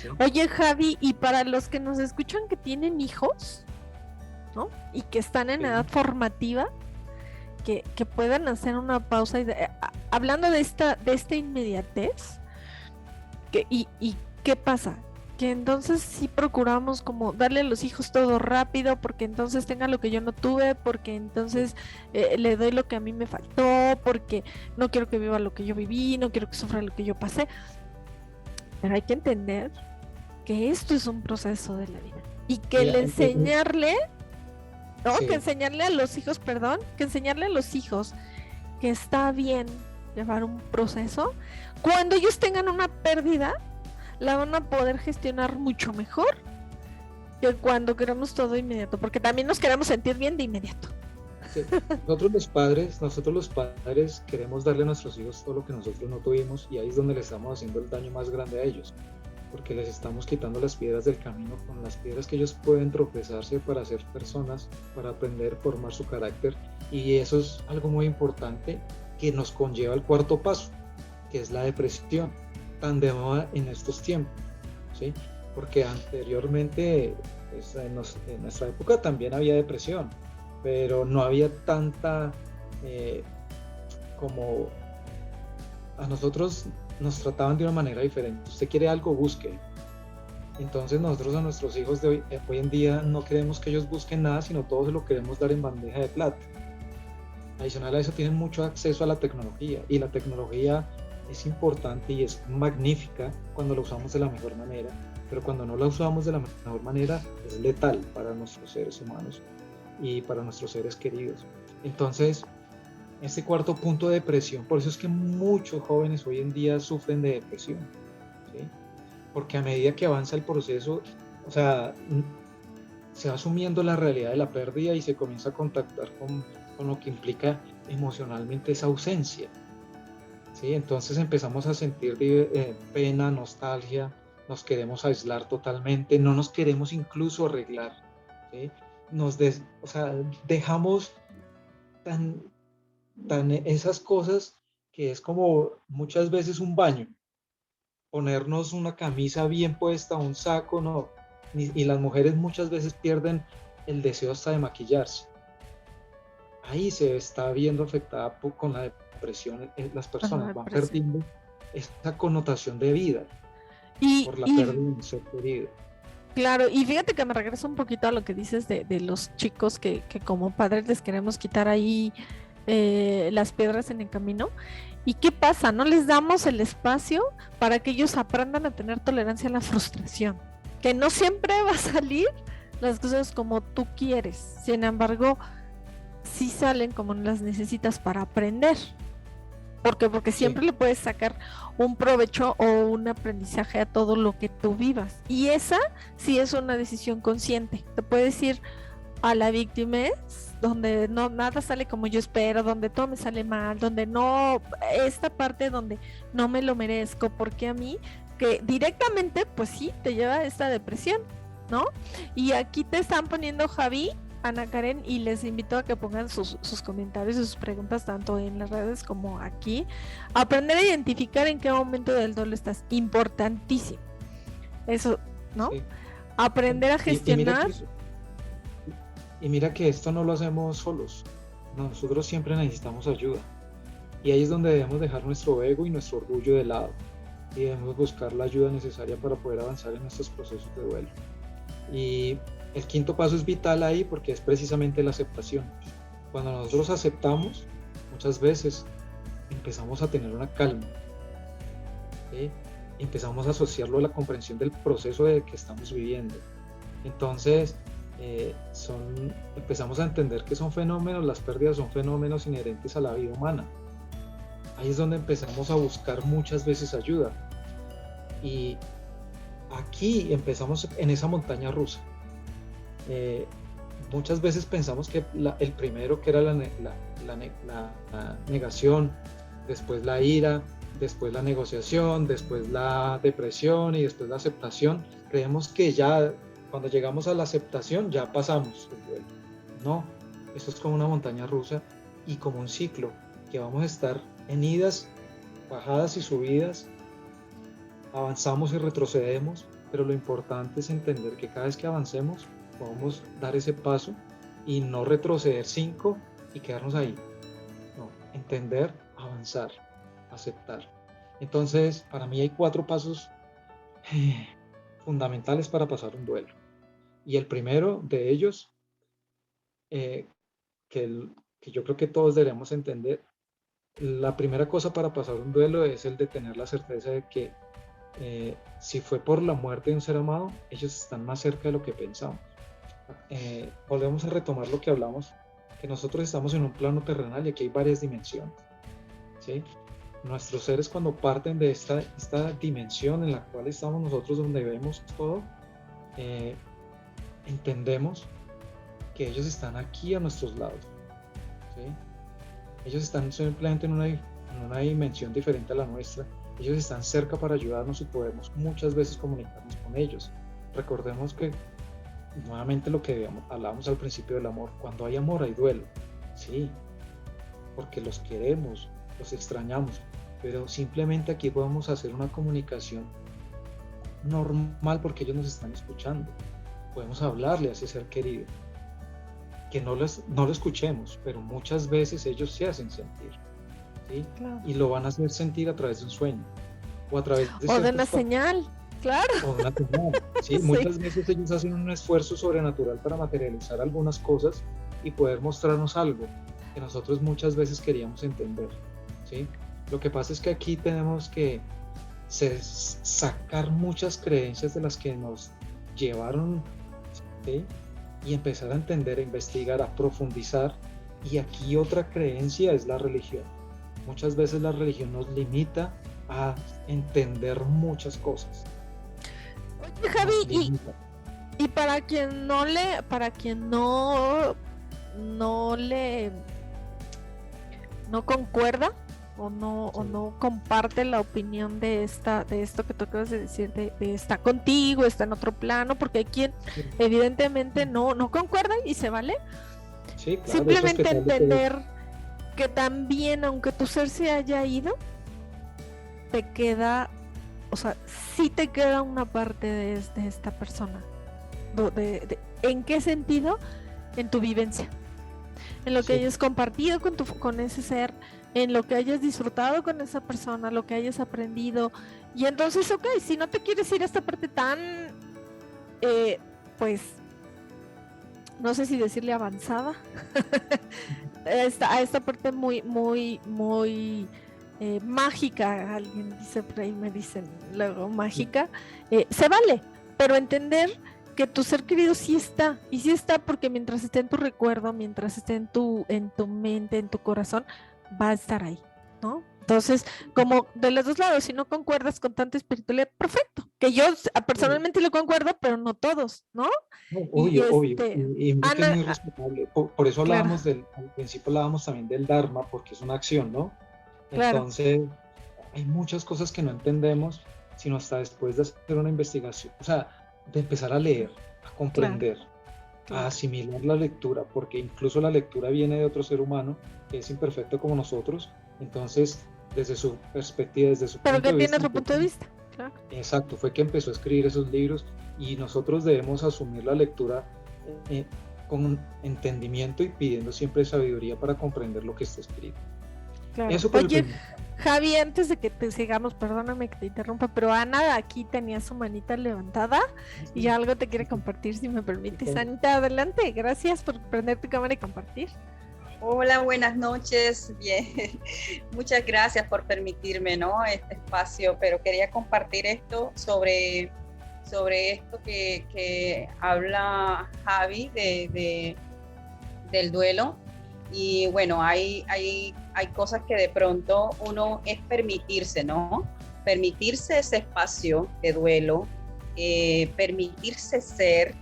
¿sí? Oye, Javi, y para los que nos escuchan que tienen hijos, ¿no? Y que están en Sí. edad formativa, que puedan hacer una pausa y hablando de esta inmediatez, y ¿qué pasa? Que entonces sí procuramos como darle a los hijos todo rápido, porque entonces tenga lo que yo no tuve, porque entonces le doy lo que a mí me faltó, porque no quiero que viva lo que yo viví, no quiero que sufra lo que yo pasé. Pero hay que entender que esto es un proceso de la vida y que el enseñarle, ¿no? Sí. Que enseñarle a los hijos, que está bien llevar un proceso. Cuando ellos tengan una pérdida, la van a poder gestionar mucho mejor que cuando queremos todo inmediato, porque también nos queremos sentir bien de inmediato. Sí. Nosotros los padres queremos darle a nuestros hijos todo lo que nosotros no tuvimos, y ahí es donde le estamos haciendo el daño más grande a ellos, porque les estamos quitando las piedras del camino, con las piedras que ellos pueden tropezarse para ser personas, para aprender, formar su carácter. Y eso es algo muy importante que nos conlleva al cuarto paso, que es la depresión, tan de moda en estos tiempos, ¿sí? Porque anteriormente, pues, en nuestra época también había depresión, pero no había tanta como a nosotros nos trataban de una manera diferente. Usted quiere algo, busque. Entonces nosotros a nuestros hijos de hoy en día no queremos que ellos busquen nada, sino todo se lo queremos dar en bandeja de plata. Adicional a eso, tienen mucho acceso a la tecnología, y la tecnología es importante y es magnífica cuando la usamos de la mejor manera, pero cuando no la usamos de la mejor manera es letal para nuestros seres humanos y para nuestros seres queridos. Entonces, este cuarto punto de depresión, por eso es que muchos jóvenes hoy en día sufren de depresión, ¿sí? Porque a medida que avanza el proceso, o sea, se va asumiendo la realidad de la pérdida y se comienza a contactar con lo que implica emocionalmente esa ausencia, ¿sí? Entonces empezamos a sentir pena, nostalgia, nos queremos aislar totalmente, no nos queremos incluso arreglar, ¿sí? O sea, dejamos tan, tan esas cosas que es como muchas veces un baño, ponernos una camisa bien puesta, un saco, no. Y las mujeres muchas veces pierden el deseo hasta de maquillarse. Ahí se está viendo afectada con la depresión, las personas van perdiendo esa connotación de vida por la pérdida de un ser querido. Claro, y fíjate que me regreso un poquito a lo que dices de los chicos que como padres les queremos quitar ahí las piedras en el camino. ¿Y qué pasa? No les damos el espacio para que ellos aprendan a tener tolerancia a la frustración, que no siempre va a salir las cosas como tú quieres, sin embargo, sí salen como las necesitas para aprender. Porque siempre le puedes sacar un provecho o un aprendizaje a todo lo que tú vivas. Y esa sí es una decisión consciente. Te puedes ir a la victimez, donde no nada sale como yo espero, donde todo me sale mal, donde no, esta parte donde no me lo merezco, porque a mí, que directamente, pues sí, te lleva a esta depresión, ¿no? Y aquí te están poniendo, Javi, Ana Karen, y les invito a que pongan sus comentarios y sus preguntas tanto en las redes como aquí. Aprender a identificar en qué momento del duelo estás, importantísimo. Eso, ¿no? Sí. Aprender a gestionar. Y mira que esto no lo hacemos solos. Nosotros siempre necesitamos ayuda. Y ahí es donde debemos dejar nuestro ego y nuestro orgullo de lado. Y debemos buscar la ayuda necesaria para poder avanzar en estos procesos de duelo. Y el quinto paso es vital ahí porque es precisamente la aceptación. Cuando nosotros aceptamos, muchas veces empezamos a tener una calma. ¿Sí? Empezamos a asociarlo a la comprensión del proceso de que estamos viviendo. Entonces, empezamos a entender que son fenómenos, las pérdidas son fenómenos inherentes a la vida humana. Ahí es donde empezamos a buscar muchas veces ayuda. Y aquí empezamos en esa montaña rusa. Muchas veces pensamos que el primero, que era la negación, después la ira, después la negociación, después la depresión y después la aceptación, creemos que ya cuando llegamos a la aceptación ya pasamos el duelo. No, eso es como una montaña rusa y como un ciclo que vamos a estar en idas, bajadas y subidas, avanzamos y retrocedemos, pero lo importante es entender que cada vez que avancemos podemos dar ese paso y no retroceder 5 y quedarnos ahí. No, entender, avanzar, aceptar. Entonces, para mí hay 4 pasos fundamentales para pasar un duelo. Y el primero de ellos, que yo creo que todos deberíamos entender, la primera cosa para pasar un duelo es el de tener la certeza de que si fue por la muerte de un ser amado, ellos están más cerca de lo que pensamos. Volvemos a retomar lo que hablamos, que nosotros estamos en un plano terrenal y aquí hay varias dimensiones, ¿sí? Nuestros seres, cuando parten de esta dimensión en la cual estamos nosotros, donde vemos todo, entendemos que ellos están aquí a nuestros lados, ¿sí? Ellos están simplemente en una dimensión diferente a la nuestra. Ellos están cerca para ayudarnos y podemos muchas veces comunicarnos con ellos. Recordemos que nuevamente lo que hablábamos al principio del amor, cuando hay amor hay duelo, sí, porque los queremos, los extrañamos, pero simplemente aquí podemos hacer una comunicación normal porque ellos nos están escuchando. Podemos hablarle a ese ser querido, que no lo escuchemos, pero muchas veces ellos se hacen sentir, ¿sí? Claro. Y lo van a hacer sentir a través de un sueño o a través de una señal. Claro. O una señal, ¿sí? Sí. Muchas veces ellos hacen un esfuerzo sobrenatural para materializar algunas cosas y poder mostrarnos algo que nosotros muchas veces queríamos entender, ¿sí? Lo que pasa es que aquí tenemos que sacar muchas creencias de las que nos llevaron, ¿sí? Y empezar a entender, a investigar, a profundizar. Y aquí otra creencia es la religión. Muchas veces la religión nos limita a entender muchas cosas. Oye, Javi, y para quien no concuerda o no comparte la opinión de esto que tú acabas de decir, de está contigo, está en otro plano, porque hay quien evidentemente no concuerda y se vale. Sí, claro, simplemente entender que también, aunque tu ser se haya ido, te queda, o sea, sí te queda una parte de esta persona. ¿En qué sentido? En tu vivencia, en lo que Sí. hayas compartido con ese ser, en lo que hayas disfrutado con esa persona, lo que hayas aprendido. Y entonces, ok, si no te quieres ir a esta parte tan, pues, no sé si decirle avanzada, a esta parte muy, muy, muy mágica, alguien dice por ahí, me dicen luego mágica, se vale, pero entender que tu ser querido sí está, y sí está porque mientras esté en tu recuerdo, mientras esté en tu mente, en tu corazón, va a estar ahí, ¿no? Entonces, como de los dos lados, si no concuerdas con tanta espiritualidad, perfecto, que yo personalmente lo concuerdo, pero no todos, ¿no? No, Y obvio, obvio. Y mira que es Ana, muy respetable. Por eso claro, al principio hablábamos también del Dharma, porque es una acción, ¿no? claro, Entonces, hay muchas cosas que no entendemos, sino hasta después de hacer una investigación, o sea, de empezar a leer, a claro, comprender, a claro. asimilar la lectura, porque incluso la lectura viene de otro ser humano que es imperfecto como nosotros, entonces, desde su perspectiva, desde su Pero punto que de tiene vista, otro punto de vista, claro. exacto, fue que empezó a escribir esos libros y nosotros debemos asumir la lectura eh, con entendimiento y pidiendo siempre sabiduría para comprender lo que está escrito. Claro. Eso por el Oye, primer. Javi, antes de que te sigamos, perdóname que te interrumpa, pero Ana aquí tenía su manita levantada y algo te quiere compartir, si me permites. Anita, adelante. Gracias por prender tu cámara y compartir. Hola, buenas noches. Bien, muchas gracias por permitirme, ¿no?, este espacio, pero quería compartir esto sobre esto que habla Javi del duelo. Y bueno, hay cosas que de pronto uno es permitirse, ¿no? Permitirse ese espacio de duelo, permitirse ser,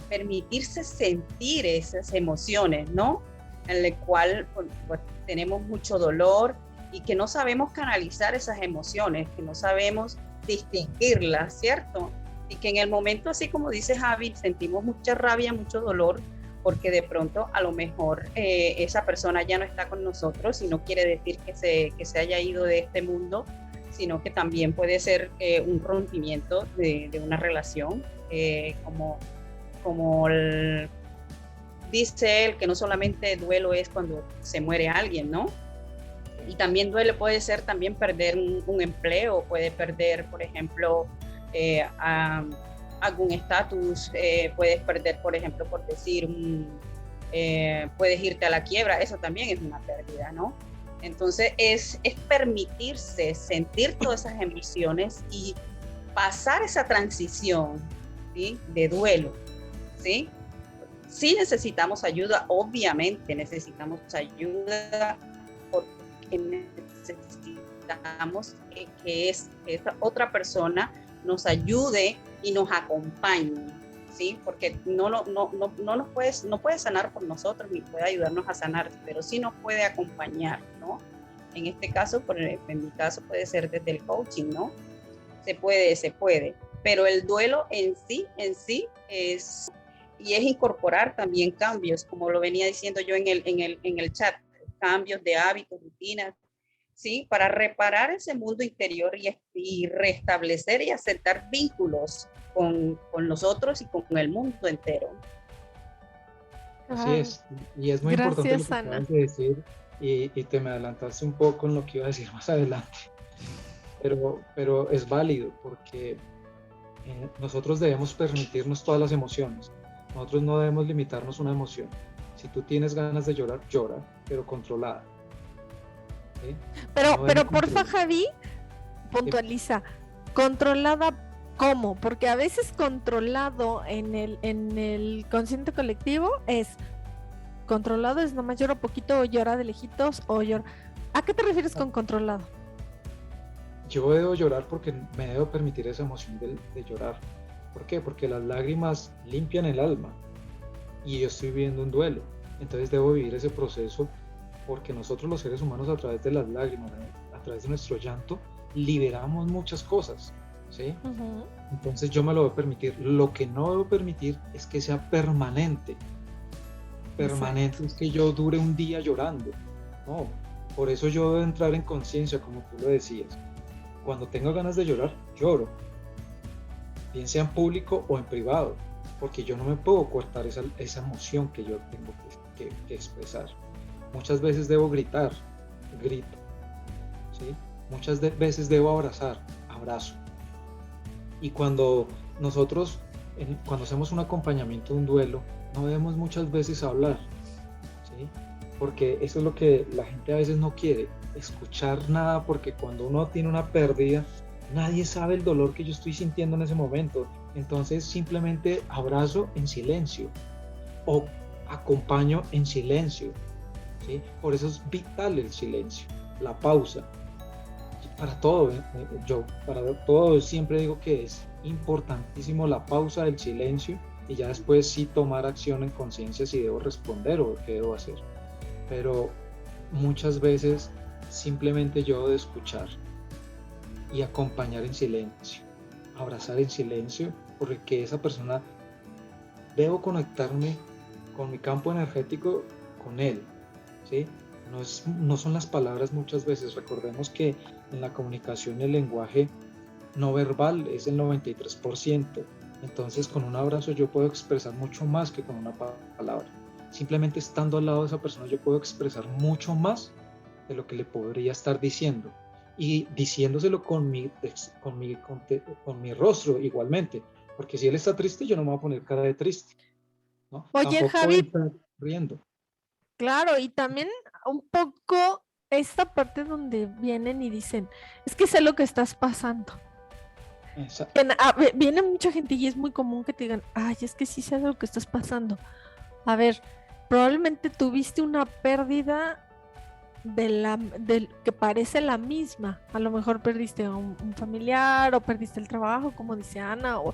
permitirse sentir esas emociones, ¿no? En el cual pues, tenemos mucho dolor y que no sabemos canalizar esas emociones, que no sabemos distinguirlas, ¿cierto? Y que en el momento, así como dice Javi, sentimos mucha rabia, mucho dolor, porque de pronto a lo mejor esa persona ya no está con nosotros y no quiere decir que se haya ido de este mundo, sino que también puede ser un rompimiento de una relación, como dice él, que no solamente duelo es cuando se muere alguien, ¿no? Y también duele, puede ser también perder un empleo, puede perder, por ejemplo, algún estatus, puedes perder, por ejemplo, por decir, puedes irte a la quiebra, eso también es una pérdida, ¿no? Entonces es permitirse sentir todas esas emociones y pasar esa transición, ¿sí?, de duelo, ¿sí? Sí necesitamos ayuda, obviamente necesitamos ayuda, porque necesitamos que esta otra persona nos ayude y nos acompañe, ¿sí? Porque no puede sanar por nosotros ni puede ayudarnos a sanar, pero sí nos puede acompañar, ¿no? En este caso, en mi caso puede ser desde el coaching, ¿no? Se puede, pero el duelo en sí es incorporar también cambios, como lo venía diciendo yo en el chat, cambios de hábitos, rutinas, ¿sí? Para reparar ese mundo interior y restablecer y aceptar vínculos con nosotros y con el mundo entero. Así es, y es muy importante lo que acabas de decir, y te me adelantaste un poco en lo que iba a decir más adelante, pero es válido porque nosotros debemos permitirnos todas las emociones, nosotros no debemos limitarnos una emoción. Si tú tienes ganas de llorar, llora, pero controlada. ¿Sí? Pero porfa, Javi, puntualiza, controlada ¿cómo? Porque a veces controlado en el consciente colectivo es controlado, es nomás llora poquito o llora de lejitos o llora. ¿A qué te refieres con controlado? Yo debo llorar porque me debo permitir esa emoción de llorar. ¿Por qué? Porque las lágrimas limpian el alma y yo estoy viviendo un duelo. Entonces debo vivir ese proceso porque nosotros los seres humanos a través de las lágrimas, a través de nuestro llanto, liberamos muchas cosas, ¿sí? Uh-huh. Entonces yo me lo debo permitir. Lo que no debo permitir es que sea permanente. Permanente. Exacto. Es que yo dure un día llorando. No, por eso yo debo entrar en conciencia, como tú lo decías. Cuando tengo ganas de llorar, lloro, bien sea en público o en privado, porque yo no me puedo cortar esa emoción que yo tengo que expresar. Muchas veces debo gritar, grito, ¿sí? Muchas veces debo abrazar, abrazo. Y cuando nosotros, cuando hacemos un acompañamiento de un duelo, no debemos muchas veces hablar, ¿sí? Porque eso es lo que la gente a veces no quiere, escuchar nada, porque cuando uno tiene una pérdida, nadie sabe el dolor que yo estoy sintiendo en ese momento. Entonces simplemente abrazo en silencio o acompaño en silencio, ¿sí? Por eso es vital el silencio, la pausa. Para todo, para todo siempre digo que es importantísimo la pausa del silencio y ya después sí tomar acción en conciencia si debo responder o qué debo hacer. Pero muchas veces simplemente yo debo de escuchar y acompañar en silencio, abrazar en silencio, porque esa persona debo conectarme con mi campo energético, con él, ¿sí? No son las palabras muchas veces. Recordemos que en la comunicación el lenguaje no verbal es el 93%. Entonces con un abrazo yo puedo expresar mucho más que con una palabra. Simplemente estando al lado de esa persona yo puedo expresar mucho más de lo que le podría estar diciendo. Y diciéndoselo con mi rostro igualmente. Porque si él está triste, yo no me voy a poner cara de triste, ¿no? Oye, Tampoco voy a Javi, estar riendo. claro, y también un poco esta parte donde vienen y dicen, es que sé lo que estás pasando. Viene mucha gente y es muy común que te digan, ay, es que sí sé lo que estás pasando. A ver, probablemente tuviste una pérdida que parece la misma. A lo mejor perdiste a un familiar o perdiste el trabajo, como dice Ana, o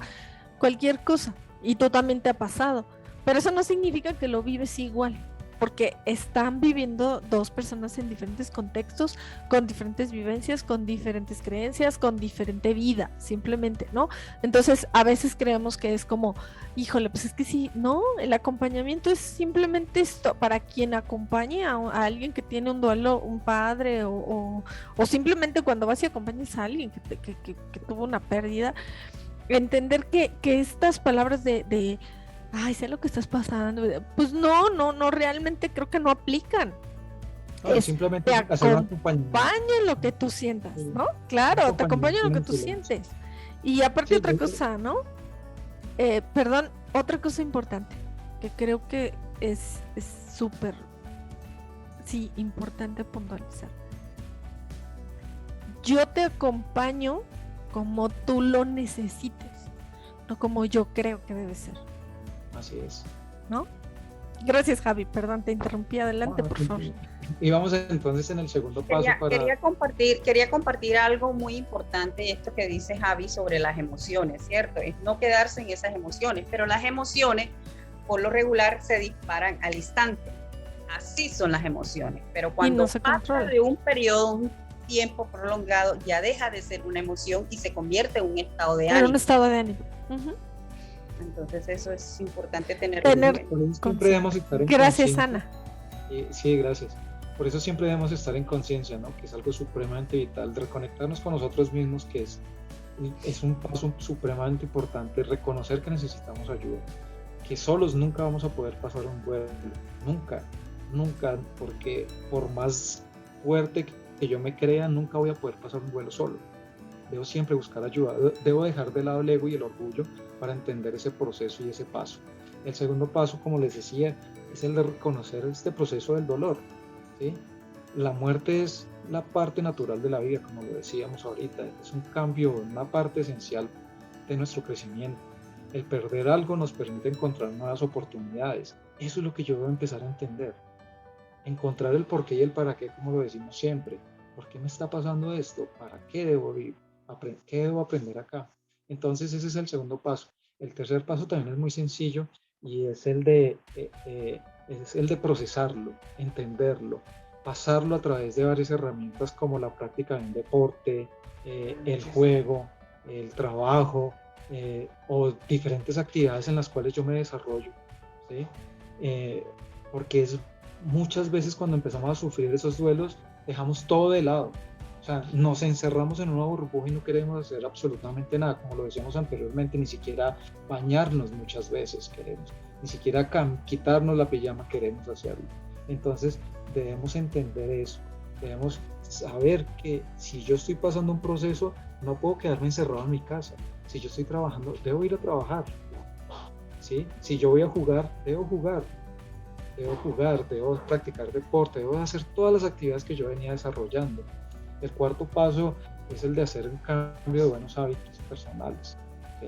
cualquier cosa. Y tú también te ha pasado. Pero eso no significa que lo vives igual, porque están viviendo dos personas en diferentes contextos, con diferentes vivencias, con diferentes creencias, con diferente vida, simplemente, ¿no? Entonces, a veces creemos que es como, híjole, pues es que sí, no, el acompañamiento es simplemente esto, para quien acompañe a alguien que tiene un duelo, un padre, o simplemente cuando vas y acompañas a alguien que tuvo una pérdida, entender que estas palabras de ay, sé lo que estás pasando, pues no, realmente creo que no aplican. No, simplemente hacer un acompañamiento. Acompaña lo que tú sientas, ¿no? Claro, te acompaña lo que tú sientes. Y aparte Sí, otra cosa, ¿no? Perdón, otra cosa importante, que creo que es súper, sí, importante puntualizar. Yo te acompaño como tú lo necesites, no como yo creo que debe ser. Así es. ¿No? Gracias, Javi. Perdón, te interrumpí. Adelante, por favor. Y vamos entonces en el segundo paso quería compartir algo muy importante, esto que dice Javi sobre las emociones, ¿cierto? Es no quedarse en esas emociones, pero las emociones por lo regular se disparan al instante. Así son las emociones, pero cuando pasa de un periodo, un tiempo prolongado, ya deja de ser una emoción y se convierte en un estado de ánimo. En un estado de ánimo. Uh-huh. Entonces eso es importante tener siempre debemos estar en Gracias, Ana. Sí, gracias. Por eso siempre debemos estar en conciencia, ¿no? Que es algo supremamente vital, de reconectarnos con nosotros mismos, que es un paso supremamente importante, reconocer que necesitamos ayuda, que solos nunca vamos a poder pasar un duelo, nunca, porque por más fuerte que yo me crea, nunca voy a poder pasar un duelo solo. Debo siempre buscar ayuda, debo dejar de lado el ego y el orgullo para entender ese proceso y ese paso. El segundo paso, como les decía, es el de reconocer este proceso del dolor, ¿sí? La muerte es la parte natural de la vida, como lo decíamos ahorita, es un cambio, una parte esencial de nuestro crecimiento. El perder algo nos permite encontrar nuevas oportunidades. Eso es lo que yo debo empezar a entender. Encontrar el porqué y el para qué, como lo decimos siempre. ¿Por qué me está pasando esto? ¿Para qué debo vivir? ¿Qué debo aprender acá? Entonces ese es el segundo paso. El tercer paso también es muy sencillo y es el de procesarlo, entenderlo, pasarlo a través de varias herramientas como la práctica de un deporte, el juego, el trabajo o diferentes actividades en las cuales yo me desarrollo, ¿sí? Porque es muchas veces cuando empezamos a sufrir esos duelos, dejamos todo de lado. O sea, nos encerramos en una burbuja y no queremos hacer absolutamente nada, como lo decíamos anteriormente, ni siquiera bañarnos muchas veces queremos, ni siquiera quitarnos la pijama queremos hacerlo. Entonces debemos entender eso, debemos saber que si yo estoy pasando un proceso, no puedo quedarme encerrado en mi casa. Si yo estoy trabajando, debo ir a trabajar. ¿Sí? Si yo voy a jugar, debo practicar deporte, debo hacer todas las actividades que yo venía desarrollando. El cuarto paso es el de hacer un cambio de buenos hábitos personales. ¿Sí?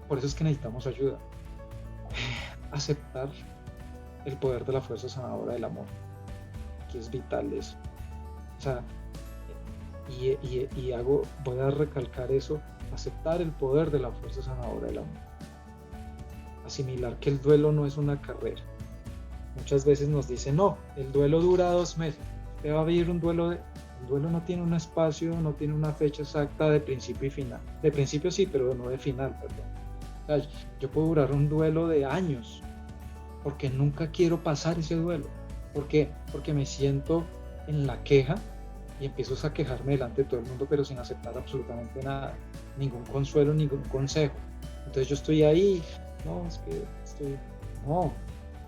Por eso es que necesitamos ayuda. Aceptar el poder de la fuerza sanadora del amor, que es vital eso. O sea, voy a recalcar eso, aceptar el poder de la fuerza sanadora del amor. Asimilar que el duelo no es una carrera. Muchas veces nos dicen, no, el duelo dura 2 meses. Usted va a vivir un duelo el duelo no tiene un espacio, no tiene una fecha exacta de principio y final. De principio sí, pero no de final, perdón. O sea, yo puedo durar un duelo de años, porque nunca quiero pasar ese duelo. ¿Por qué? Porque me siento en la queja y empiezo a quejarme delante de todo el mundo, pero sin aceptar absolutamente nada, ningún consuelo, ningún consejo. Entonces yo estoy ahí, no,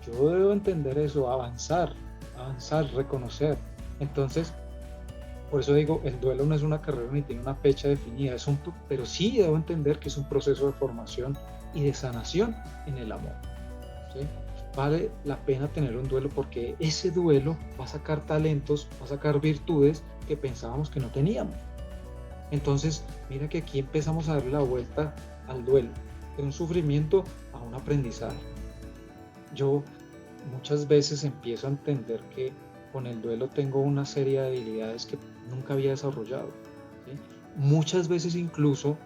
yo debo entender eso, avanzar, reconocer. Entonces, por eso digo, el duelo no es una carrera ni tiene una fecha definida, pero sí debo entender que es un proceso de formación y de sanación en el amor. ¿Sí? Vale la pena tener un duelo porque ese duelo va a sacar talentos, va a sacar virtudes que pensábamos que no teníamos. Entonces, mira que aquí empezamos a darle la vuelta al duelo, de un sufrimiento a un aprendizaje. Yo muchas veces empiezo a entender que con el duelo tengo una serie de habilidades que nunca había desarrollado. ¿Sí? Muchas veces incluso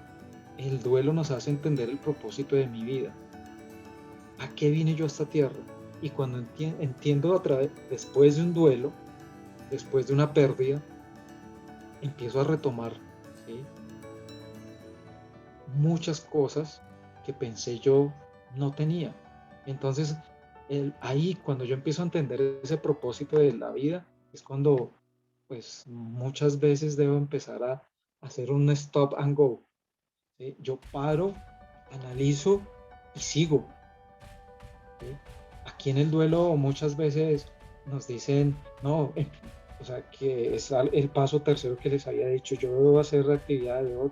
el duelo nos hace entender el propósito de mi vida. ¿A qué vine yo a esta tierra? Y cuando entiendo después de un duelo, después de una pérdida, empiezo a retomar, ¿sí?, muchas cosas que pensé yo no tenía. Entonces, ahí cuando yo empiezo a entender ese propósito de la vida, es cuando pues muchas veces debo empezar a hacer un stop and go. ¿Sí? Yo paro, analizo y sigo. ¿Sí? Aquí en el duelo muchas veces nos dicen, no, o sea, que es el paso tercero que les había dicho, yo debo hacer actividad, debo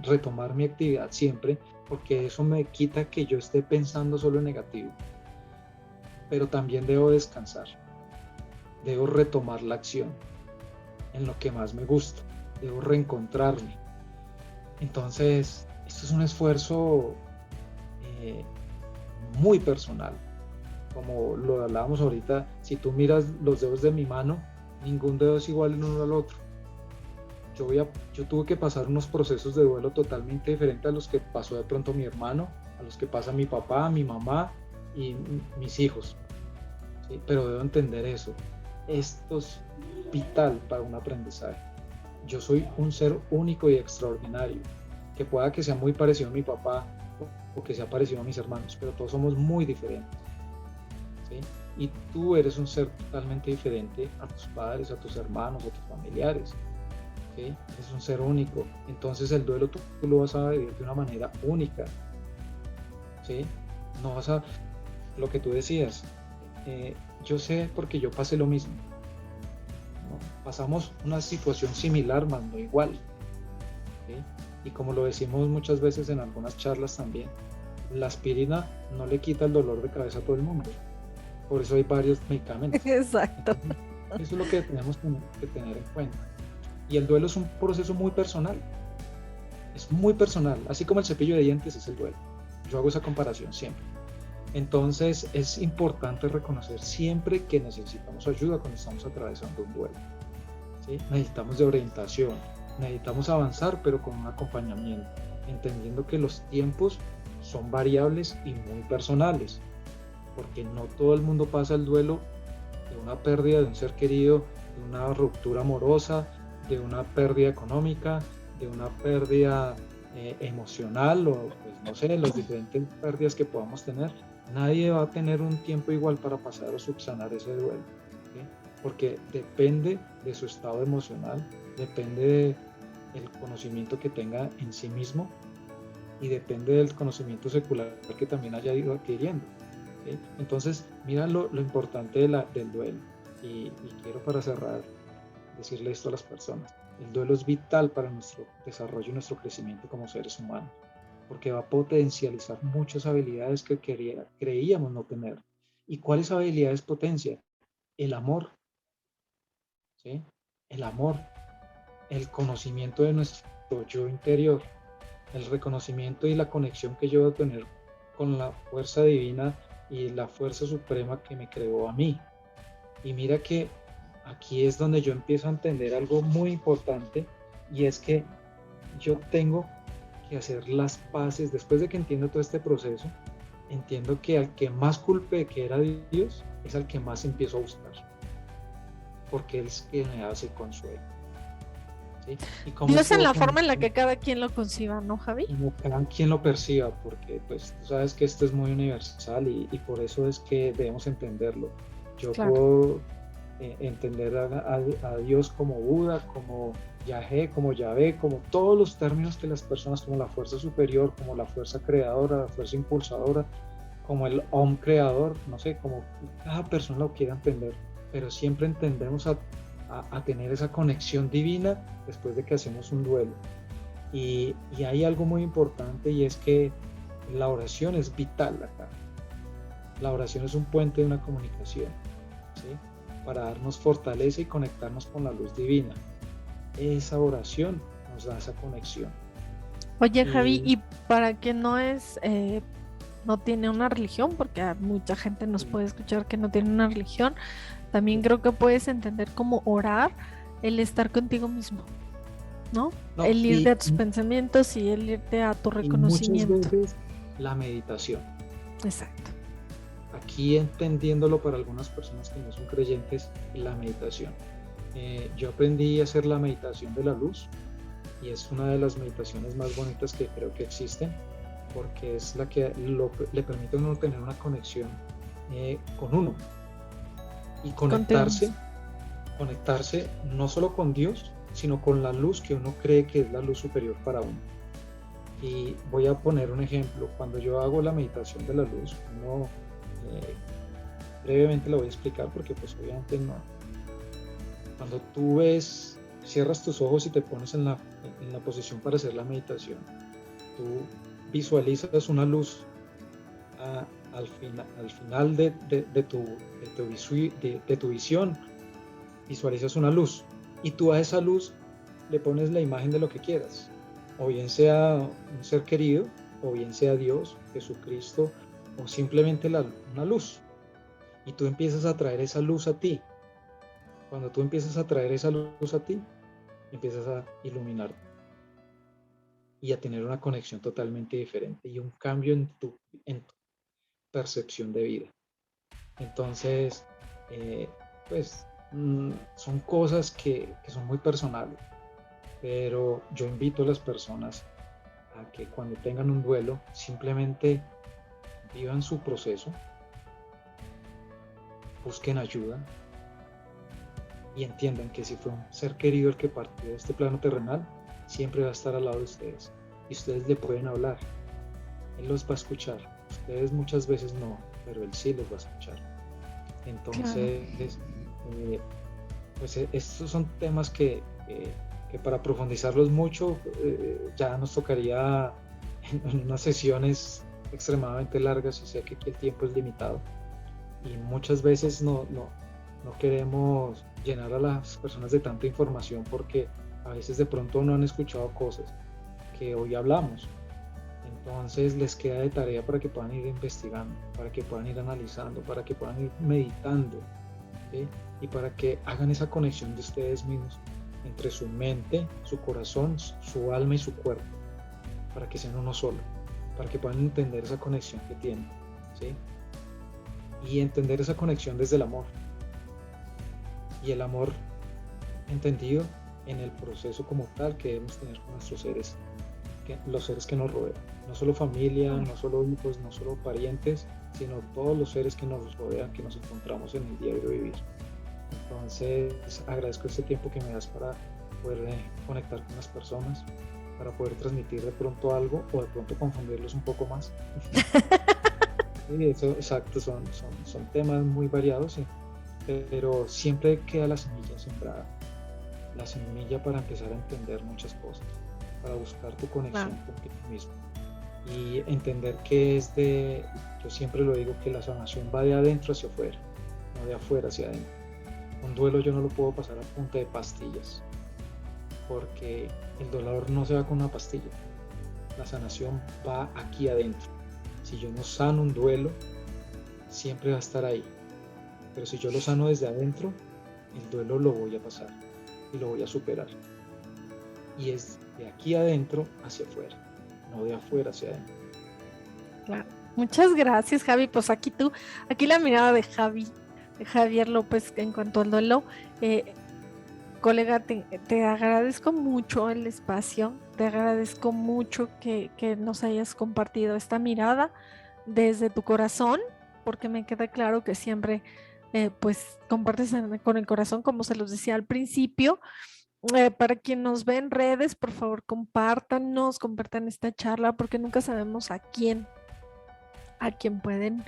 retomar mi actividad siempre, porque eso me quita que yo esté pensando solo en negativo. Pero también debo descansar, debo retomar la acción en lo que más me gusta, debo reencontrarme. Entonces, esto es un esfuerzo muy personal. Como lo hablábamos ahorita, si tú miras los dedos de mi mano, ningún dedo es igual el uno al otro. Yo tuve que pasar unos procesos de duelo totalmente diferentes a los que pasó de pronto mi hermano, a los que pasa mi papá, mi mamá y mis hijos. ¿Sí? Pero debo entender eso. Esto es vital para un aprendizaje. Yo soy un ser único y extraordinario, que pueda que sea muy parecido a mi papá o que sea parecido a mis hermanos, pero todos somos muy diferentes. ¿Sí? Y tú eres un ser totalmente diferente a tus padres, a tus hermanos, a tus familiares. ¿Sí? Es un ser único. Entonces el duelo tú lo vas a vivir de una manera única. ¿Sí? No vas a, lo que tú decías, yo sé porque yo pasé lo mismo. ¿No? Pasamos una situación similar, más no igual. ¿Sí? Y como lo decimos muchas veces en algunas charlas también, la aspirina no le quita el dolor de cabeza a todo el mundo. Por eso hay varios medicamentos. Exacto. Eso es lo que tenemos que tener en cuenta. Y el duelo es un proceso muy personal. Es muy personal. Así como el cepillo de dientes es el duelo. Yo hago esa comparación siempre. Entonces es importante reconocer siempre que necesitamos ayuda cuando estamos atravesando un duelo. ¿Sí? Necesitamos de orientación. Necesitamos avanzar, pero con un acompañamiento. Entendiendo que los tiempos son variables y muy personales. Porque no todo el mundo pasa el duelo de una pérdida de un ser querido, de una ruptura amorosa, de una pérdida económica, de una pérdida emocional o pues no sé, las diferentes pérdidas que podamos tener. Nadie va a tener un tiempo igual para pasar o subsanar ese duelo. porque depende de su estado emocional, depende del conocimiento que tenga en sí mismo y depende del conocimiento secular que también haya ido adquiriendo, ¿sí? Entonces, mira lo importante del duelo. Y quiero, para cerrar, decirle esto a las personas. El duelo es vital para nuestro desarrollo y nuestro crecimiento como seres humanos, porque va a potencializar muchas habilidades que creíamos no tener. ¿Y cuáles habilidades potencia? El amor, ¿sí? El amor, el conocimiento de nuestro yo interior, el reconocimiento y la conexión que yo voy a tener con la fuerza divina y la fuerza suprema que me creó a mí. Y mira que aquí es donde yo empiezo a entender algo muy importante, y es que yo tengo que hacer las paces. Después de que entiendo todo este proceso, entiendo que al que más culpe que era Dios es al que más empiezo a buscar, porque Él es quien me hace consuelo, ¿sí? ¿Y cómo Dios en puedo la forma en la que cada quien lo conciba, ¿no, Javi? como cada quien lo perciba? Porque pues tú sabes que esto es muy universal, y por eso es que debemos entenderlo. Yo Claro. puedo entender a Dios como Buda, como Yahé, como Yahvé, como todos los términos que las personas, como la fuerza superior, como la fuerza creadora, la fuerza impulsadora, como el Om creador, no sé, como cada persona lo quiera entender, pero siempre entendemos a tener esa conexión divina después de que hacemos un duelo. Y hay algo muy importante, y es que la oración es vital acá. La oración es un puente de una comunicación, ¿sí? Para darnos fortaleza y conectarnos con la luz divina. Esa oración nos da esa conexión. Oye, Javi, y para quien no es, no tiene una religión, porque a mucha gente nos puede escuchar que no tiene una religión, también creo que puedes entender como orar, el estar contigo mismo, ¿no? El irte a tus pensamientos y el irte a tu reconocimiento. Y muchas veces la meditación. Exacto. Aquí entendiéndolo para algunas personas que no son creyentes, la meditación. Yo aprendí a hacer la meditación de la luz, y es una de las meditaciones más bonitas que creo que existen, porque es la que le permite a uno tener una conexión con uno y conectarse no solo con Dios, sino con la luz que uno cree que es la luz superior para uno. Y voy a poner un ejemplo. Cuando yo hago la meditación de la luz, brevemente lo voy a explicar porque pues obviamente no. Cuando tú cierras tus ojos y te pones en la posición para hacer la meditación, tú visualizas una luz al final de tu visión, visualizas una luz, y tú a esa luz le pones la imagen de lo que quieras, o bien sea un ser querido, o bien sea Dios, Jesucristo, o simplemente una luz, y tú empiezas a traer esa luz a ti. Cuando tú empiezas a traer esa luz a ti, empiezas a iluminarte y a tener una conexión totalmente diferente y un cambio en tu percepción de vida. Entonces, pues son cosas que son muy personales, pero yo invito a las personas a que cuando tengan un duelo simplemente vivan su proceso, busquen ayuda y entiendan que si fue un ser querido el que partió de este plano terrenal, siempre va a estar al lado de ustedes y ustedes le pueden hablar. Él los va a escuchar. Ustedes muchas veces no, pero él sí los va a escuchar. Entonces, pues estos son temas que para profundizarlos mucho ya nos tocaría en unas sesiones extremadamente largas, y sé que aquí el tiempo es limitado y muchas veces no queremos llenar a las personas de tanta información, porque a veces de pronto no han escuchado cosas que hoy hablamos. Entonces les queda de tarea para que puedan ir investigando, para que puedan ir analizando, para que puedan ir meditando, ¿sí? Y para que hagan esa conexión de ustedes mismos entre su mente, su corazón, su alma y su cuerpo, para que sean uno solo, para que puedan entender esa conexión que tienen, ¿sí? Y entender esa conexión desde el amor. Y el amor entendido en el proceso como tal que debemos tener con nuestros seres, los seres que nos rodean, no solo familia, no solo hijos, no solo parientes, sino todos los seres que nos rodean, que nos encontramos en el diario vivir. Entonces agradezco este tiempo que me das para poder conectar con las personas, para poder transmitir de pronto algo o de pronto confundirlos un poco más. Y eso, exacto, son temas muy variados, sí, pero siempre queda la semilla sembrada, la semilla para empezar a entender muchas cosas, para buscar tu conexión contigo mismo y entender que yo siempre lo digo, que la sanación va de adentro hacia afuera, no de afuera hacia adentro. Un duelo yo no lo puedo pasar a punta de pastillas, porque el dolor no se va con una pastilla, la sanación va aquí adentro. Si yo no sano un duelo, siempre va a estar ahí, pero si yo lo sano desde adentro, el duelo lo voy a pasar y lo voy a superar, y es de aquí adentro hacia afuera, no de afuera hacia adentro. Claro. Muchas gracias, Javi. Pues aquí la mirada de Javier López en cuanto al duelo. Colega, te agradezco mucho el espacio, te agradezco mucho que nos hayas compartido esta mirada desde tu corazón, porque me queda claro que siempre pues compartes con el corazón, como se los decía al principio. Para quien nos ve en redes, por favor compartan esta charla, porque nunca sabemos a quién pueden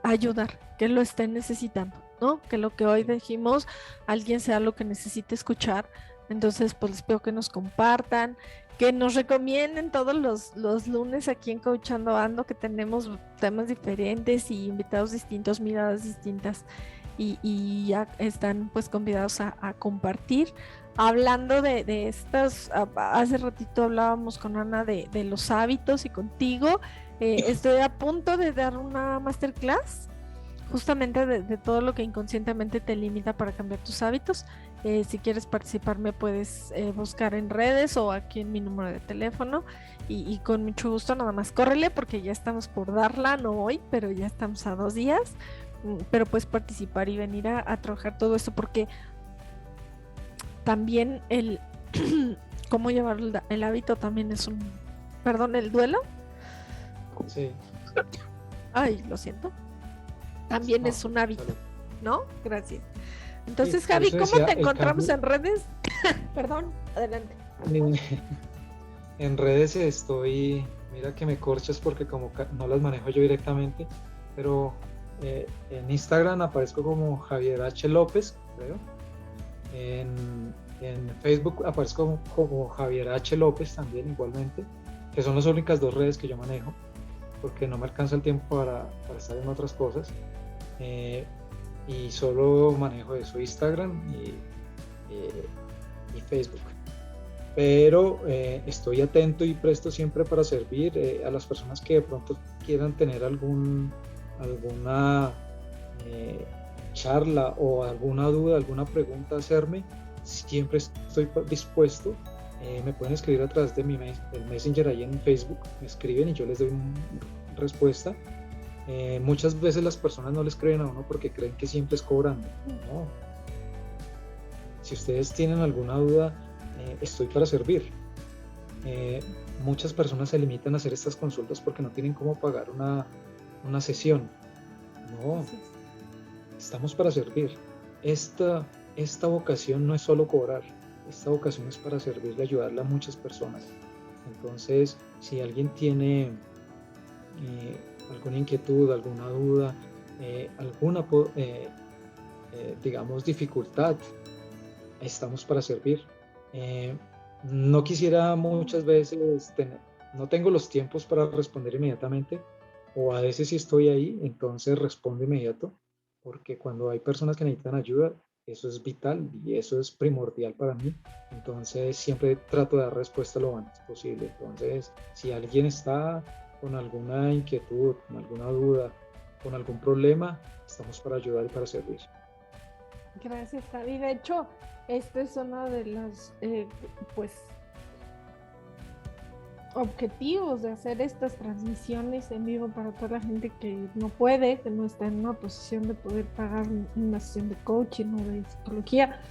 ayudar, que lo estén necesitando, ¿no? Que lo que hoy dijimos, alguien sea lo que necesite escuchar. Entonces, pues les pido que nos compartan, que nos recomienden todos los lunes aquí en Coachando Ando, que tenemos temas diferentes y invitados distintos, miradas distintas, y ya están pues convidados a compartir. Hablando de estas, hace ratito hablábamos con Ana de los hábitos y contigo. Estoy a punto de dar una masterclass justamente de todo lo que inconscientemente te limita para cambiar tus hábitos. Si quieres participar me puedes buscar en redes o aquí en mi número de teléfono y con mucho gusto, nada más córrele porque ya estamos por darla, no hoy, pero ya estamos a 2 días, pero puedes participar y venir a trabajar todo esto, porque también cómo llevar el hábito también es el duelo. Sí. Ay, lo siento. También es un hábito, ¿no? Gracias. Entonces, Sí, Javi, ¿cómo decía, te encontramos cambio... en redes? Perdón, adelante. En redes estoy, mira que me corchas porque como no las manejo yo directamente, pero en Instagram aparezco como Javier H. López, creo. En Facebook aparezco como Javier H. López también, igualmente, que son las únicas 2 redes que yo manejo, porque no me alcanza el tiempo para estar en otras cosas, y solo manejo eso, Instagram y Facebook. Pero estoy atento y presto siempre para servir a las personas que de pronto quieran tener alguna charla o alguna duda, alguna pregunta a hacerme. Siempre estoy dispuesto. Me pueden escribir a través de del Messenger ahí en Facebook, me escriben y yo les doy respuesta. Muchas veces las personas no les creen a uno porque creen que siempre es cobrando. No. Si ustedes tienen alguna duda, estoy para servir. Muchas personas se limitan a hacer estas consultas porque no tienen cómo pagar una sesión. No, estamos para servir. Esta vocación no es solo cobrar, esta vocación es para servirle, ayudarle a muchas personas. Entonces, si alguien tiene alguna inquietud, alguna duda, alguna digamos dificultad, estamos para servir. No quisiera muchas veces no tengo los tiempos para responder inmediatamente, o a veces si estoy ahí, entonces respondo inmediato, porque cuando hay personas que necesitan ayuda, eso es vital y eso es primordial para mí. Entonces siempre trato de dar respuesta lo antes posible. Entonces, si alguien está con alguna inquietud, con alguna duda, con algún problema, estamos para ayudar y para servir. Gracias, Javi. De hecho, este es uno de los objetivos de hacer estas transmisiones en vivo para toda la gente que no puede, que no está en una posición de poder pagar una sesión de coaching o de psicología,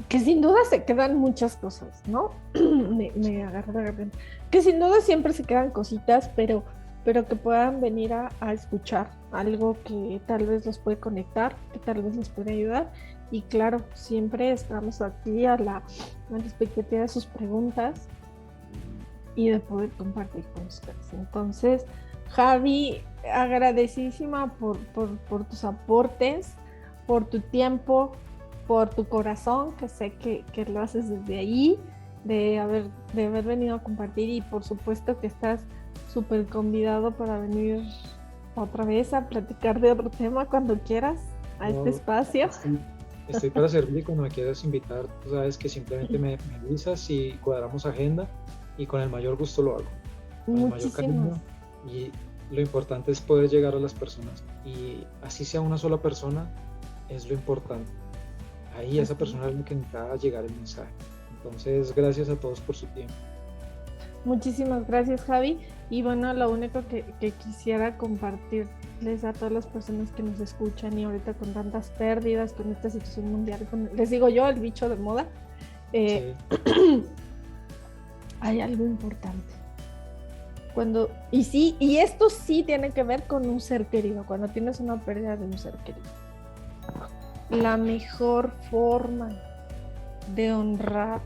que sin duda se quedan muchas cosas, ¿no? me agarré la garganta. Que sin duda siempre se quedan cositas, pero que puedan venir a escuchar algo que tal vez los puede conectar, que tal vez les puede ayudar, Y claro, siempre estamos aquí a la expectativa de sus preguntas y de poder compartir con ustedes. Entonces, Javi, agradecidísima por tus aportes, por tu tiempo, por tu corazón, que sé que lo haces desde ahí, de haber venido a compartir, y por supuesto que estás súper convidado para venir otra vez a platicar de otro tema cuando quieras a este espacio. Estoy para servir cuando me quieras invitar. Tú sabes que simplemente me avisas y cuadramos agenda, y con el mayor gusto lo hago. Con el mayor cariño. Y lo importante es poder llegar a las personas, y así sea una sola persona, es lo importante. Ahí esa persona es la que necesita llegar el mensaje. Entonces, gracias a todos por su tiempo. Muchísimas gracias, Javi. Y bueno, lo único que quisiera compartirles a todas las personas que nos escuchan, y ahorita con tantas pérdidas, con esta situación mundial, les digo yo, el bicho de moda, Sí. hay algo importante. Y esto sí tiene que ver con un ser querido, cuando tienes una pérdida de un ser querido. La mejor forma de honrar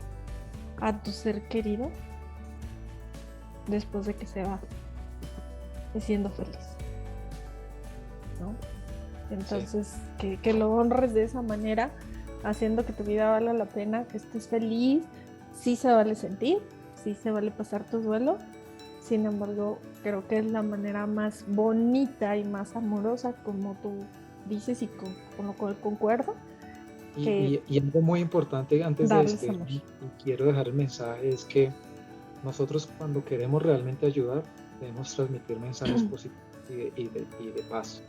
a tu ser querido después de que se va es siendo feliz, ¿no? Entonces, sí, que lo honres de esa manera, haciendo que tu vida valga la pena, que estés feliz. Sí se vale sentir, sí se vale pasar tu duelo. Sin embargo, creo que es la manera más bonita y más amorosa, como tú dices, y con lo cual concuerdo. Y algo muy importante antes de despedirme, y quiero dejar el mensaje, es que nosotros, cuando queremos realmente ayudar, debemos transmitir mensajes positivos y de paz.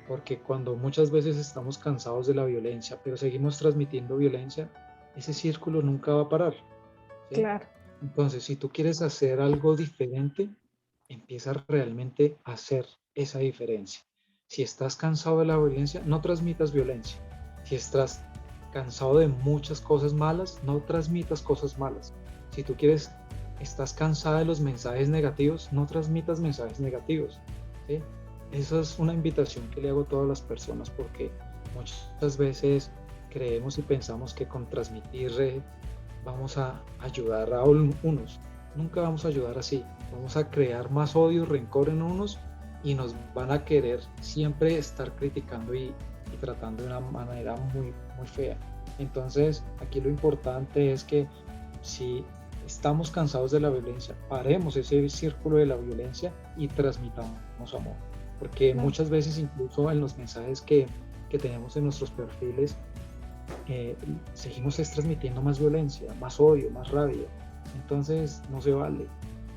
Porque cuando muchas veces estamos cansados de la violencia, pero seguimos transmitiendo violencia, ese círculo nunca va a parar, ¿sí? Claro. Entonces, si tú quieres hacer algo diferente, empieza realmente a hacer esa diferencia. Si estás cansado de la violencia, no transmitas violencia. Si estás cansado de muchas cosas malas, no transmitas cosas malas. Si tú estás cansada de los mensajes negativos, no transmitas mensajes negativos, ¿sí? Esa es una invitación que le hago a todas las personas, porque muchas veces creemos y pensamos que con transmitir vamos a ayudar a unos. Nunca vamos a ayudar así. Vamos a crear más odio y rencor en unos, y nos van a querer siempre estar criticando y tratando de una manera muy, muy fea. Entonces, aquí lo importante es que si estamos cansados de la violencia, paremos ese círculo de la violencia y transmitamos amor. Porque muchas veces, incluso en los mensajes que tenemos en nuestros perfiles, seguimos transmitiendo más violencia, más odio, más rabia. Entonces no se vale.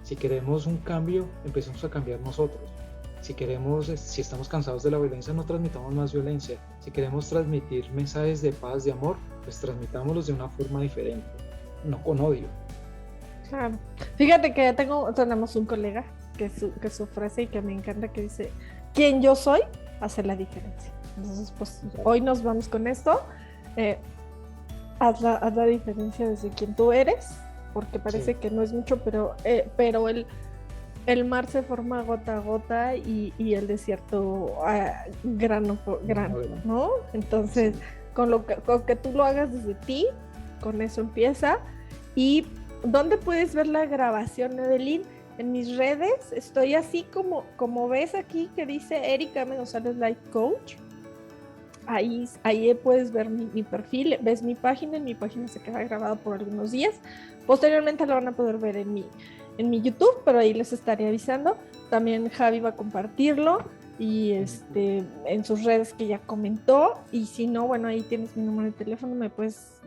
Si queremos un cambio, empecemos a cambiar nosotros. Si estamos cansados de la violencia, no transmitamos más violencia. Si queremos transmitir mensajes de paz, de amor, pues transmitámoslos de una forma diferente, no con odio. Claro. Fíjate que tenemos un colega que su frase, y que me encanta, que dice: quien yo soy hace la diferencia. Entonces, pues hoy nos vamos con esto. Haz la diferencia desde quien tú eres, porque parece que no es mucho, pero el mar se forma gota a gota, y el desierto grano por grano, ¿no? Entonces, con que tú lo hagas desde ti, con eso empieza. ¿Y dónde puedes ver la grabación, Evelyn? En mis redes estoy así como ves aquí, que dice Erika M. González Life Coach. Ahí puedes ver mi perfil, ves mi página. En mi página se queda grabado por algunos días. Posteriormente lo van a poder ver en mi YouTube, pero ahí les estaré avisando. También Javi va a compartirlo, y en sus redes que ya comentó. Y si no, bueno, ahí tienes mi número de teléfono, me puedes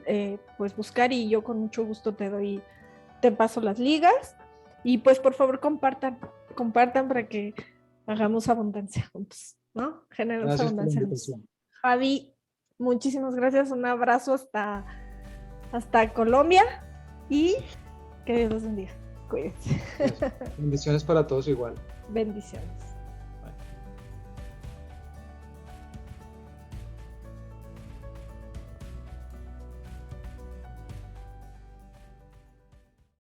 pues buscar, y yo con mucho gusto te paso las ligas. Y pues por favor compartan para que hagamos abundancia juntos, ¿no? Generemos abundancia. Javi, muchísimas gracias, un abrazo hasta Colombia, y que Dios los bendiga. Cuídense. Bendiciones para todos igual. Bendiciones.